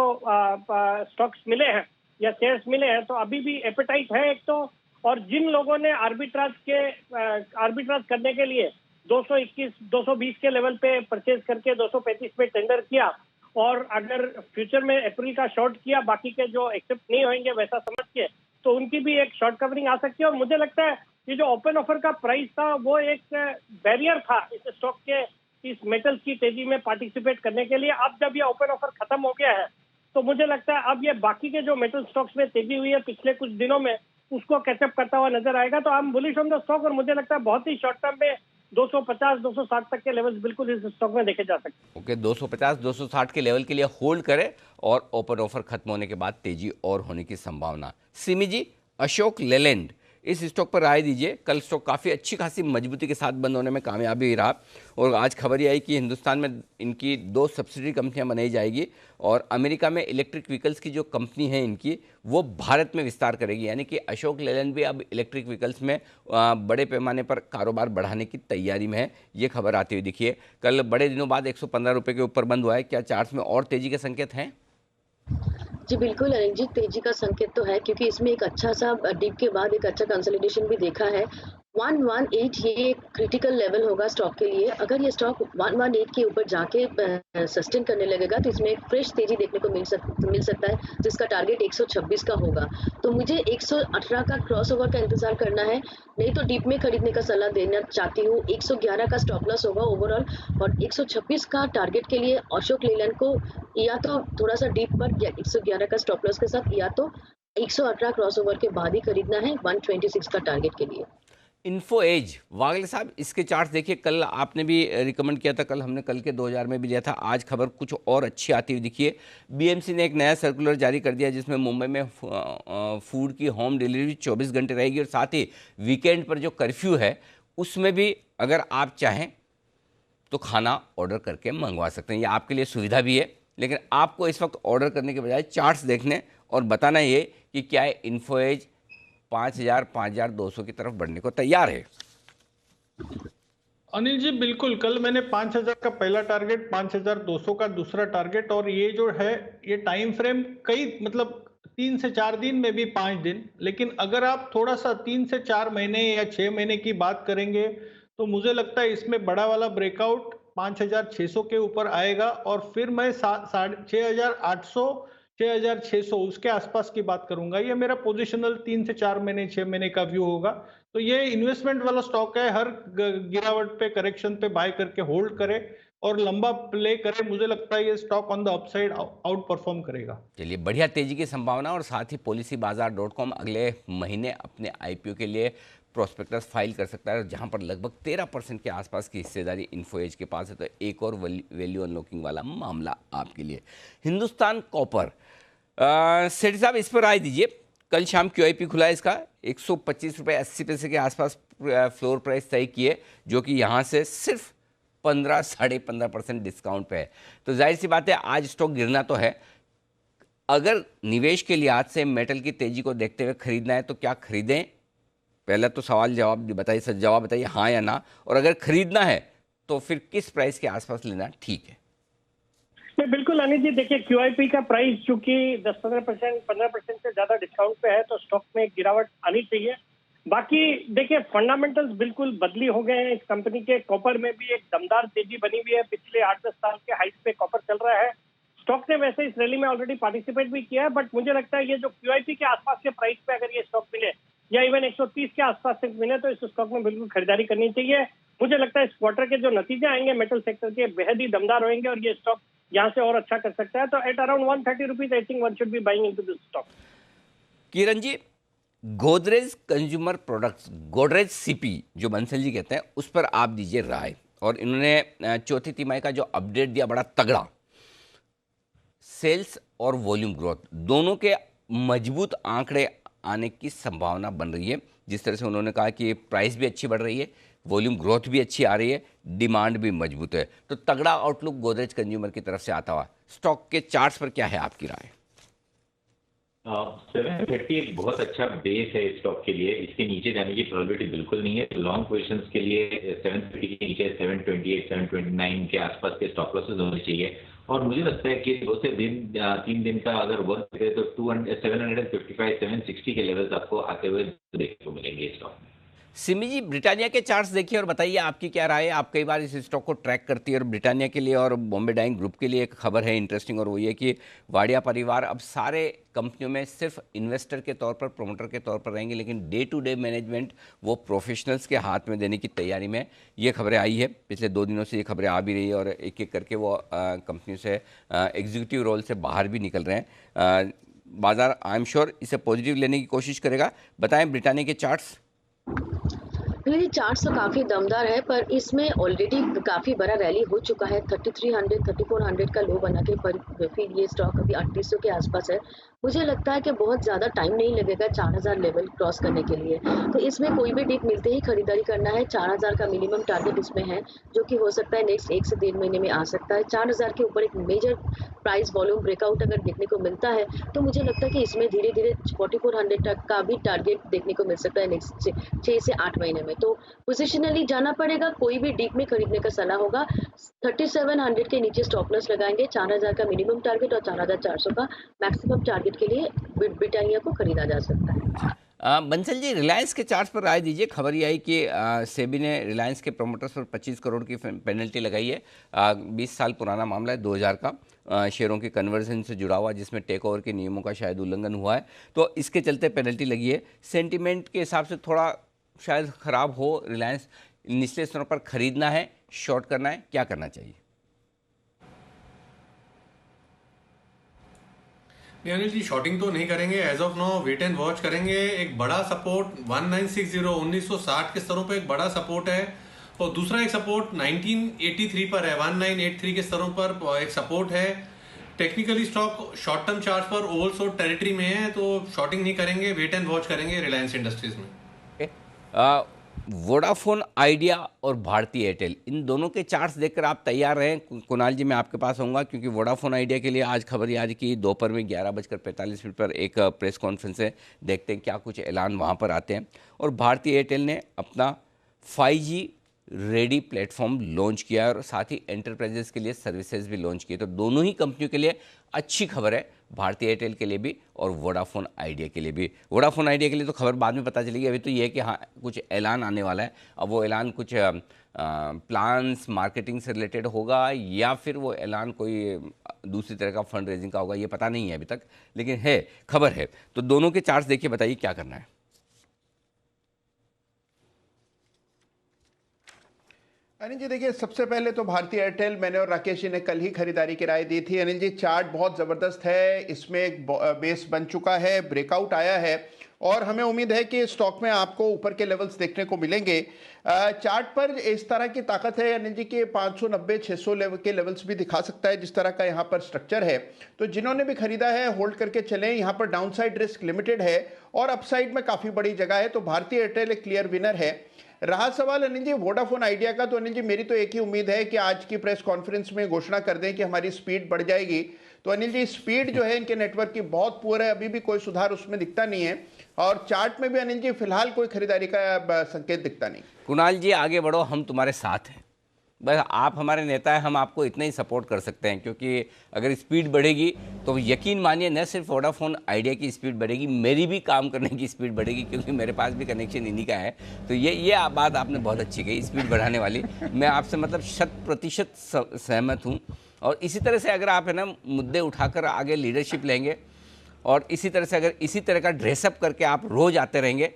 स्टॉक्स मिले हैं या शेयर्स मिले हैं। तो अभी भी एपेटाइट है एक तो, और जिन लोगों ने आर्बिट्राज करने के लिए 221-220 के लेवल पे परचेज करके 235 पे टेंडर किया, और अगर फ्यूचर में अप्रैल का शॉर्ट किया, बाकी के जो एक्सेप्ट नहीं होंगे वैसा समझ के, तो उनकी भी एक शॉर्ट कवरिंग आ सकती है। और मुझे लगता है ये जो ओपन ऑफर का प्राइस था वो एक बैरियर था इस स्टॉक के इस मेटल्स की तेजी में पार्टिसिपेट करने के लिए। अब जब ये ओपन ऑफर खत्म हो गया है तो मुझे लगता है अब ये बाकी के जो मेटल स्टॉक्स में तेजी हुई है पिछले कुछ दिनों में, उसको कैचअप करता हुआ नजर आएगा। तो I am bullish on the stock, और मुझे लगता है बहुत ही शॉर्ट टर्म में 250-260 तक के लेवल्स बिल्कुल इस स्टॉक में देखे जा सकते हैं। ओके, 250-260 के लेवल के लिए होल्ड करें और ओपन ऑफर खत्म होने के बाद तेजी और होने की संभावना। सिमी जी, अशोक लेलैंड, इस स्टॉक पर राय दीजिए। कल स्टॉक काफ़ी अच्छी खासी मजबूती के साथ बंद होने में कामयाबी रहा, और आज खबर ये आई कि हिंदुस्तान में इनकी 2 सब्सिडरी कंपनियां बनाई जाएगी, और अमेरिका में इलेक्ट्रिक व्हीकल्स की जो कंपनी है इनकी, वो भारत में विस्तार करेगी। यानी कि अशोक लेलैंड भी अब इलेक्ट्रिक व्हीकल्स में बड़े पैमाने पर कारोबार बढ़ाने की तैयारी में है। ये खबर आती हुई दिखी है। कल बड़े दिनों बाद 115 रुपये के ऊपर बंद हुआ है। क्या चार्ट्स में और तेजी के संकेत हैं? जी बिल्कुल अनिल जी, तेजी का संकेत तो है, क्योंकि इसमें एक अच्छा सा डिप के बाद एक अच्छा कंसोलिडेशन भी देखा है। 118 ये क्रिटिकल लेवल होगा स्टॉक के लिए। अगर ये स्टॉक 118 के ऊपर जाके सस्टेन करने लगेगा तो इसमें एक फ्रेश तेजी देखने को मिल सकता है, जिसका टारगेट 126 का होगा। तो मुझे 118 का क्रॉसओवर का इंतजार करना है, नहीं तो डीप में खरीदने का सलाह देना चाहती हूँ। 111 का स्टॉप लॉस होगा ओवरऑल, और 126 का टारगेट के लिए अशोक लेलैंड को या तो थोड़ा सा डीप पर 111 का स्टॉप लॉस के साथ, या तो 118 क्रॉसओवर के बाद ही खरीदना है 126 का टारगेट के लिए। इन्फो एज, वागले साहब इसके चार्ट देखिए। कल आपने भी रिकमेंड किया था, कल हमने कल के 2000 में भी लिया था। आज खबर कुछ और अच्छी आती हुई दिखी है। बीएमसी ने एक नया सर्कुलर जारी कर दिया जिसमें मुंबई में फूड की होम डिलीवरी 24 घंटे रहेगी, और साथ ही वीकेंड पर जो कर्फ्यू है उसमें भी अगर आप चाहें तो खाना ऑर्डर करके मंगवा सकते हैं। ये आपके लिए सुविधा भी है, लेकिन आपको इस वक्त ऑर्डर करने के बजाय चार्ट्स देखने और बताना ये कि क्या इन्फो एज 5,200 की तरफ बढ़ने को तैयार है। अनिल जी बिल्कुल, कल मैंने 5,000 का पहला टारगेट, 5,200 का दूसरा टारगेट, और ये जो है ये टाइम फ्रेम कई मतलब 3 से 4 दिन में भी 5 दिन, लेकिन अगर आप थोड़ा सा 3 से 4 महीने या 6 महीने की बात करेंगे तो मुझे लगता है इसमें बड़ा वाला ब्रेकआउट 5,600 के ऊपर आएगा, और फिर मैं 6,800 6,600 उसके आसपास की बात करूंगा। ये मेरा पोजिशनल 3 से 4 महीने 6 महीने का व्यू होगा। तो ये इन्वेस्टमेंट वाला स्टॉक है, हर गिरावट पे करेक्शन पे बाय करके होल्ड करे और लंबा प्ले करे। मुझे लगता है ये stock on the upside out perform करेगा। चलिए, बढ़िया तेजी की संभावना, और साथ ही पॉलिसी बाजार.com अगले महीने अपने आईपीओ के लिए प्रोस्पेक्टस फाइल कर सकता है, जहां पर लगभग 13% के आसपास की हिस्सेदारी इन्फो एज के पास है। तो एक और वैल्यू अनलॉकिंग वाला मामला आपके लिए। हिंदुस्तान कॉपर, सेठ साहब इस पर राय दीजिए। कल शाम QIP खुला है इसका, 125 रुपये 80 पैसे के आसपास फ्लोर प्राइस तय किए, जो कि यहाँ से सिर्फ 15-15.5% डिस्काउंट पे है। तो जाहिर सी बात है आज स्टॉक गिरना तो है। अगर निवेश के लिहाज से मेटल की तेजी को देखते हुए खरीदना है तो क्या खरीदें? पहला तो सवाल जवाब बताइए हाँ या ना, और अगर खरीदना है तो फिर किस प्राइस के आसपास लेना ठीक है? नहीं, बिल्कुल अनिल जी, देखिए QIP का प्राइस चूंकि 10-15% से ज्यादा डिस्काउंट पे है, तो स्टॉक में गिरावट आनी चाहिए। बाकी देखिए फंडामेंटल्स बिल्कुल बदली हो गए हैं इस कंपनी के। कॉपर में भी एक दमदार तेजी बनी हुई है, पिछले 8-10 साल के हाइट पे कॉपर चल रहा है। स्टॉक ने वैसे इस रैली में ऑलरेडी पार्टिसिपेट भी किया है, बट मुझे लगता है ये जो QIP के आसपास के प्राइस पे अगर ये स्टॉक मिले या इवन 130 के आसपास से मिले तो इस स्टॉक में बिल्कुल खरीदारी करनी चाहिए। मुझे लगता है इस क्वार्टर के जो नतीजे आएंगे मेटल सेक्टर के बेहद ही दमदार होंगे और ये स्टॉक यहाँ से और अच्छा कर सकता है। तो at around 130 rupees I think one should be buying into this stock. Kiran ji, Godrej consumer products, Godrej CP जो बंसल जी कहते हैं, उस पर आप दीजिए राय। और इन्होंने चौथी तिमाही का जो अपडेट दिया बड़ा तगड़ा, सेल्स और वॉल्यूम ग्रोथ दोनों के मजबूत आंकड़े आने की संभावना बन रही है। जिस तरह से उन्होंने कहा कि प्राइस भी अच्छी बढ़ रही है, वॉल्यूम ग्रोथ भी अच्छी आ रही है, डिमांड भी मजबूत है। तो तगड़ा आउटलुक गोदरेज कंज्यूमर की तरफ से आता हुआ। स्टॉक के चार्ट्स पर क्या है आपकी राय? 730 एक बहुत अच्छा बेस है स्टॉक के लिए, इसके नीचे जाने की प्रोबेबिलिटी बिल्कुल नहीं है। लॉन्ग पोजीशंस के लिए 730 के नीचे 728, 729 के आसपास के स्टॉप लॉसेस होने चाहिए। और मुझे लगता है कि 2 से 3 दिन का अगर वर्क करे तो 755, 760 के लेवल्स आपको आते हुए देखने को मिलेंगे स्टॉक में। सिमी जी, ब्रिटानिया के चार्ट्स देखिए और बताइए आपकी क्या राय है। आप कई बार इस स्टॉक को ट्रैक करती है और ब्रिटानिया के लिए और बॉम्बे डाइंग ग्रुप के लिए एक खबर है इंटरेस्टिंग, और वो ये कि वाडिया परिवार अब सारे कंपनियों में सिर्फ इन्वेस्टर के तौर पर, प्रोमोटर के तौर पर रहेंगे, लेकिन डे टू डे मैनेजमेंट वो प्रोफेशनल्स के हाथ में देने की तैयारी में। ये खबरें आई है, पिछले 2 दिनों से ये खबरें आ भी रही है और एक एक करके वो कंपनी से एग्जीक्यूटिव रोल से बाहर भी निकल रहे हैं। बाजार आई एम श्योर इसे पॉजिटिव लेने की कोशिश करेगा। बताएं ब्रिटानिया के चार्ट्स। ये चार्ट्स तो काफी दमदार है, पर इसमें ऑलरेडी काफी बड़ा रैली हो चुका है। 3300, 3400 का लो बना के फिर ये स्टॉक अभी 3800 के आसपास है। मुझे लगता है कि बहुत ज्यादा टाइम नहीं लगेगा 4000 लेवल क्रॉस करने के लिए, तो इसमें कोई भी डिप मिलते ही खरीदारी करना है। 4000 का मिनिमम टारगेट इसमें है, जो कि हो सकता है नेक्स्ट 1 से 1.5 महीने में आ सकता है। 4000 के ऊपर एक मेजर प्राइस वॉल्यूम ब्रेकआउट अगर देखने को मिलता है तो मुझे लगता है कि इसमें धीरे धीरे 4400 तक का भी टारगेट देखने को मिल सकता है नेक्स्ट 6 से 8 महीने में। तो पोजिशनली जाना पड़ेगा, कोई भी डीप में खरीदने का सलाह होगा। 3700 के नीचे स्टॉप लॉस लगाएंगे। 4000 का मिनिमम टारगेट और 4400 का मैक्सिमम टारगेट के लिए ब्रिटानिया को खरीदा जा सकता है। बंसल जी, रिलायंस के चार्ट्स पर राय दीजिए। खबर ये आई कि सेबी ने रिलायंस के प्रमोटर्स पर 25 करोड़ की पेनल्टी लगाई है। 20 साल पुराना मामला है, 2000 का, शेयरों के कन्वर्जन से जुड़ा हुआ, जिसमें टेक ओवर के नियमों का शायद उल्लंघन हुआ है, तो इसके चलते पेनल्टी लगी है। सेंटिमेंट के हिसाब से थोड़ा शायद ख़राब हो। रिलायंस निचले स्तरों पर खरीदना है, शॉर्ट करना है, क्या करना चाहिए? नहीं अनिल जी, शॉर्टिंग तो नहीं करेंगे as of now, wait and watch करेंगे। एक बड़ा सपोर्ट 1960 1960 के स्तरों पे एक बड़ा सपोर्ट है, और दूसरा एक सपोर्ट 1983 पर है, 1983 के स्तरों पर एक सपोर्ट है। Technically stock short term chart पर ओवरसोल्ड टेरिटरी में है, तो शॉर्टिंग नहीं करेंगे, वेट एंड वॉच करेंगे रिलायंस इंडस्ट्रीज में। वोडाफोन आइडिया और भारती एयरटेल, इन दोनों के चार्ट्स देखकर आप तैयार रहें। कुणाल जी, मैं आपके पास आऊँगा, क्योंकि वोडाफोन आइडिया के लिए आज खबर ये आ रही कि दोपहर में 11:45 पर एक प्रेस कॉन्फ्रेंस है, देखते हैं क्या कुछ ऐलान वहाँ पर आते हैं। और भारती एयरटेल ने अपना 5G रेडी प्लेटफॉर्म लॉन्च किया और साथ ही एंटरप्राइजेस के लिए सर्विसेज भी लॉन्च किए। तो दोनों ही कंपनियों के लिए अच्छी खबर है, भारती एयरटेल के लिए भी और वोडाफोन आइडिया के लिए भी। वोडाफोन आइडिया के लिए तो खबर बाद में पता चलेगी, अभी तो ये है कि हाँ कुछ ऐलान आने वाला है। अब वो ऐलान कुछ प्लान्स मार्केटिंग से रिलेटेड होगा या फिर वो ऐलान कोई दूसरी तरह का फंड रेजिंग का होगा, ये पता नहीं है अभी तक, लेकिन है, खबर है। तो दोनों के चार्ट्स देखिए, बताइए क्या करना है। अनिल जी देखिए, सबसे पहले तो भारती एयरटेल मैंने और राकेश जी ने कल ही खरीदारी की राय दी थी। अनिल जी, चार्ट बहुत ज़बरदस्त है, इसमें एक बेस बन चुका है, ब्रेकआउट आया है और हमें उम्मीद है कि स्टॉक में आपको ऊपर के लेवल्स देखने को मिलेंगे। चार्ट पर इस तरह की ताकत है अनिल जी कि 590 600 लेवल के लेवल्स भी दिखा सकता है जिस तरह का यहाँ पर स्ट्रक्चर है। तो जिन्होंने भी खरीदा है होल्ड करके चलें, यहाँ पर डाउनसाइड रिस्क लिमिटेड है और अपसाइड में काफ़ी बड़ी जगह है। तो भारतीय एयरटेल एक क्लियर विनर है। रहा सवाल अनिल जी वोडाफोन आइडिया का, तो अनिल जी मेरी तो एक ही उम्मीद है कि आज की प्रेस कॉन्फ्रेंस में घोषणा कर दें कि हमारी स्पीड बढ़ जाएगी। तो अनिल जी स्पीड जो है इनके नेटवर्क की बहुत पुअर है, अभी भी कोई सुधार उसमें दिखता नहीं है और चार्ट में भी अनिल जी फिलहाल कोई खरीदारी का संकेत दिखता नहीं। कुणाल जी आगे बढ़ो, हम तुम्हारे साथ हैं। बस आप हमारे नेता हैं, हम आपको इतना ही सपोर्ट कर सकते हैं, क्योंकि अगर स्पीड बढ़ेगी तो यकीन मानिए न सिर्फ वोडाफोन आइडिया की स्पीड बढ़ेगी, मेरी भी काम करने की स्पीड बढ़ेगी, क्योंकि मेरे पास भी कनेक्शन इन्हीं का है। तो ये बात आपने बहुत अच्छी कही, स्पीड बढ़ाने वाली। मैं आपसे मतलब 100% सहमत हूँ। और इसी तरह से अगर आप है ना मुद्दे उठाकर आगे लीडरशिप लेंगे और इसी तरह से अगर इसी तरह का ड्रेसअप करके आप रोज आते रहेंगे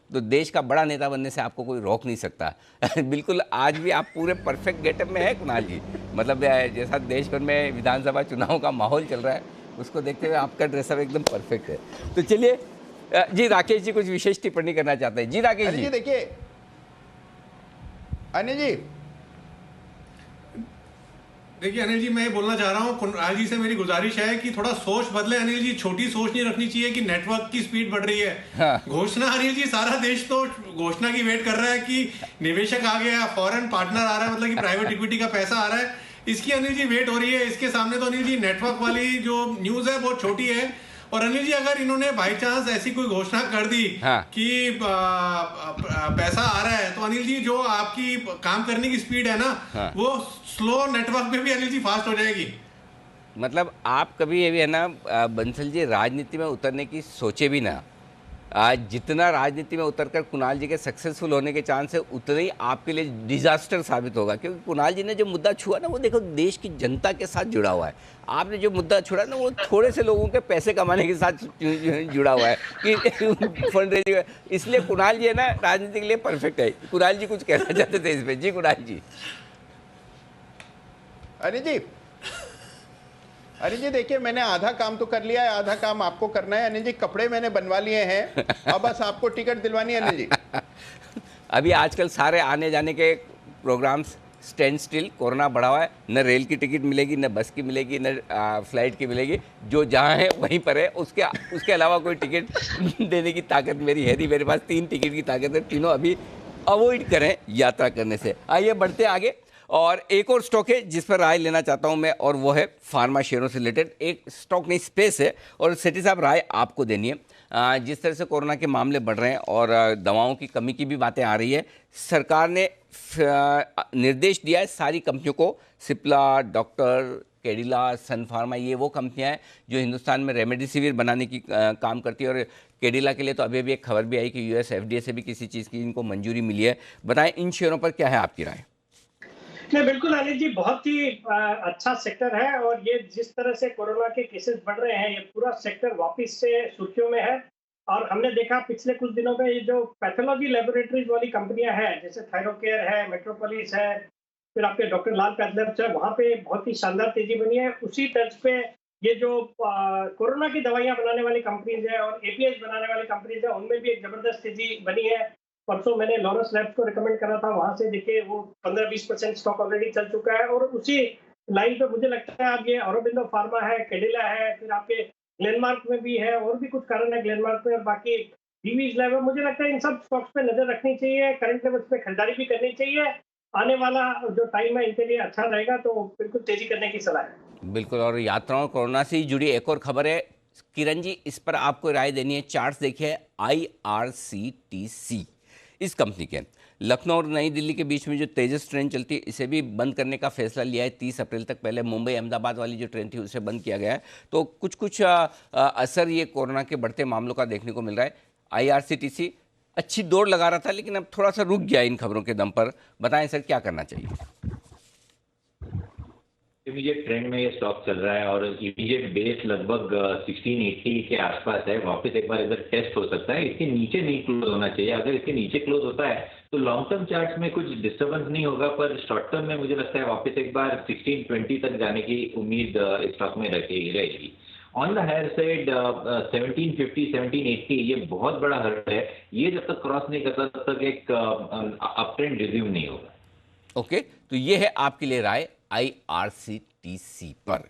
तो देश का बड़ा नेता बनने से आपको कोई रोक नहीं सकता। बिल्कुल आज भी आप पूरे परफेक्ट गेटअप में है कुणाल जी। मतलब जैसा देश भर में विधानसभा चुनाव का माहौल चल रहा है उसको देखते हुए आपका ड्रेसअप एकदम परफेक्ट है। तो चलिए जी, राकेश जी कुछ विशेष टिप्पणी करना चाहते हैं। जी राकेश जी। देखिए अनिल जी मैं ये बोलना चाह रहा हूँ, कुणाल जी से मेरी गुजारिश है कि थोड़ा सोच बदले अनिल जी। छोटी सोच नहीं रखनी चाहिए कि नेटवर्क की स्पीड बढ़ रही है। हाँ। घोषणा अनिल जी, सारा देश तो घोषणा की वेट कर रहा है कि निवेशक आ गया, फॉरेन पार्टनर आ रहा है, मतलब कि प्राइवेट इक्विटी का पैसा आ रहा है, इसकी अनिल जी वेट हो रही है। इसके सामने तो अनिल जी नेटवर्क वाली जो न्यूज है बहुत छोटी है। और अनिल जी अगर इन्होंने बाई चांस ऐसी कोई घोषणा कर दी कि पैसा आ रहा है, तो अनिल जी जो आपकी काम करने की स्पीड है ना वो स्लो नेटवर्क में भी अनिल जी फास्ट हो जाएगी। मतलब आप कभी ये भी है ना बंसल जी राजनीति में उतरने की सोचे भी ना। आज जितना राजनीति में उतरकर कुणाल जी के सक्सेसफुल होने के चांस है उतना ही आपके लिए डिजास्टर साबित होगा, क्योंकि कुणाल जी ने जो मुद्दा छुआ ना वो देखो देश की जनता के साथ जुड़ा हुआ है। आपने जो मुद्दा छुड़ा ना वो थोड़े से लोगों के पैसे कमाने के साथ जुड़ा हुआ है कि फंड रेजिंग। इसलिए कुणाल जी है ना राजनीति के लिए परफेक्ट है। कुणाल जी कुछ कहना चाहते थे इस पर। जी कुणाल जी। अनिल जी देखिए मैंने आधा काम तो कर लिया है, आधा काम आपको करना है। अनिल जी कपड़े मैंने बनवा लिए हैं, अब बस आपको टिकट दिलवानी है अनिल जी। अभी आजकल सारे आने जाने के प्रोग्राम्स स्टैंड स्टिल, कोरोना बढ़ा हुआ है, न रेल की टिकट मिलेगी, न बस की मिलेगी, न फ्लाइट की मिलेगी। जो जहाँ है वहीं पर है, उसके अलावा कोई टिकट देने की ताकत मेरी है नहीं। मेरे पास 3 टिकट की ताकत है, तीनों अभी अवॉइड करें यात्रा करने से। आइए बढ़ते आगे। और एक और स्टॉक है जिस पर राय लेना चाहता हूं मैं, और वो है फार्मा शेयरों से रिलेटेड। एक स्टॉक नहीं स्पेस है, और सेठी साहब राय आपको देनी है। जिस तरह से कोरोना के मामले बढ़ रहे हैं और दवाओं की कमी की भी बातें आ रही है, सरकार ने निर्देश दिया है सारी कंपनियों को, सिप्ला, डॉक्टर, कैडिला, सन फार्मा, ये वो कंपनियां हैं जो हिंदुस्तान में रेमडेसिविर बनाने की काम करती है। और कैडिला के लिए तो अभी एक खबर भी आई कि यूएस एफडीए से भी किसी चीज़ की इनको मंजूरी मिली है। बताएं इन शेयरों पर क्या है आपकी राय? नहीं, बिल्कुल अनिल जी, बहुत ही अच्छा सेक्टर है। और ये जिस तरह से कोरोना के केसेस बढ़ रहे हैं, ये पूरा सेक्टर वापस से सुर्खियों में है। और हमने देखा पिछले कुछ दिनों में ये जो पैथोलॉजी लेबोरेटरीज वाली कंपनियां हैं, जैसे थायरोकेयर है, मेट्रोपोलिस है, फिर आपके डॉक्टर लाल पैथलैब्स है, वहाँ पे बहुत ही शानदार तेजी बनी है। उसी तर्ज पे ये जो कोरोना की दवाइयाँ बनाने वाली कंपनीज है और एपीएस बनाने वाली कंपनीज है, उनमें भी एक जबरदस्त तेजी बनी है। परसों मैंने लॉरेंस लैब्स को रिकमेंड करा था, वहां से देखिए वो 15-20% स्टॉक ऑलरेडी चल चुका है। और उसी लाइन पे मुझे लगता है अब ये औरोबिंदो फार्मा है, कैडिला है, फिर आपके ग्लेनमार्क में भी है, और भी कुछ कारण है ग्लेनमार्क में, और बाकी डीवीज लैब है। मुझे लगता है इन सब स्टॉक्स पे नजर रखनी चाहिए, करंट लेवल्स पे खरीदारी भी करनी चाहिए। आने वाला जो टाइम है इनके लिए अच्छा रहेगा, तो बिल्कुल तेजी करने की सलाह है। बिल्कुल। और यात्राओं कोरोना से जुड़ी एक और खबर है किरण जी, इस पर आपको राय देनी है। चार्ट्स देखिए, IRCTC इस कंपनी के लखनऊ और नई दिल्ली के बीच में जो तेजस ट्रेन चलती है, इसे भी बंद करने का फैसला लिया है 30 अप्रैल तक। पहले मुंबई अहमदाबाद वाली जो ट्रेन थी उसे बंद किया गया है। तो कुछ असर ये कोरोना के बढ़ते मामलों का देखने को मिल रहा है। IRCTC अच्छी दौड़ लगा रहा था, लेकिन अब थोड़ा सा रुक गया इन खबरों के दम पर। बताएं सर क्या करना चाहिए? इमीडिएट ट्रेंड में ये स्टॉक चल रहा है और इमीडिएट बेस लगभग 1680 के आसपास है। वापस एक बार इधर टेस्ट हो सकता है, इसके नीचे नहीं क्लोज होना चाहिए। अगर इसके नीचे क्लोज होता है तो लॉन्ग टर्म चार्ट्स में कुछ डिस्टर्बेंस नहीं होगा, पर शॉर्ट टर्म में मुझे लगता है वापस एक बार 1620 तक जाने की उम्मीद स्टॉक में रहेगी। ऑन द हायर साइड 1750 1780 ये बहुत बड़ा हर्ट है, ये जब तक क्रॉस नहीं करता तब तक एक अप ट्रेंड रिज्यूम नहीं होगा। ओके, तो ये है आपके लिए राय IRCTC पर।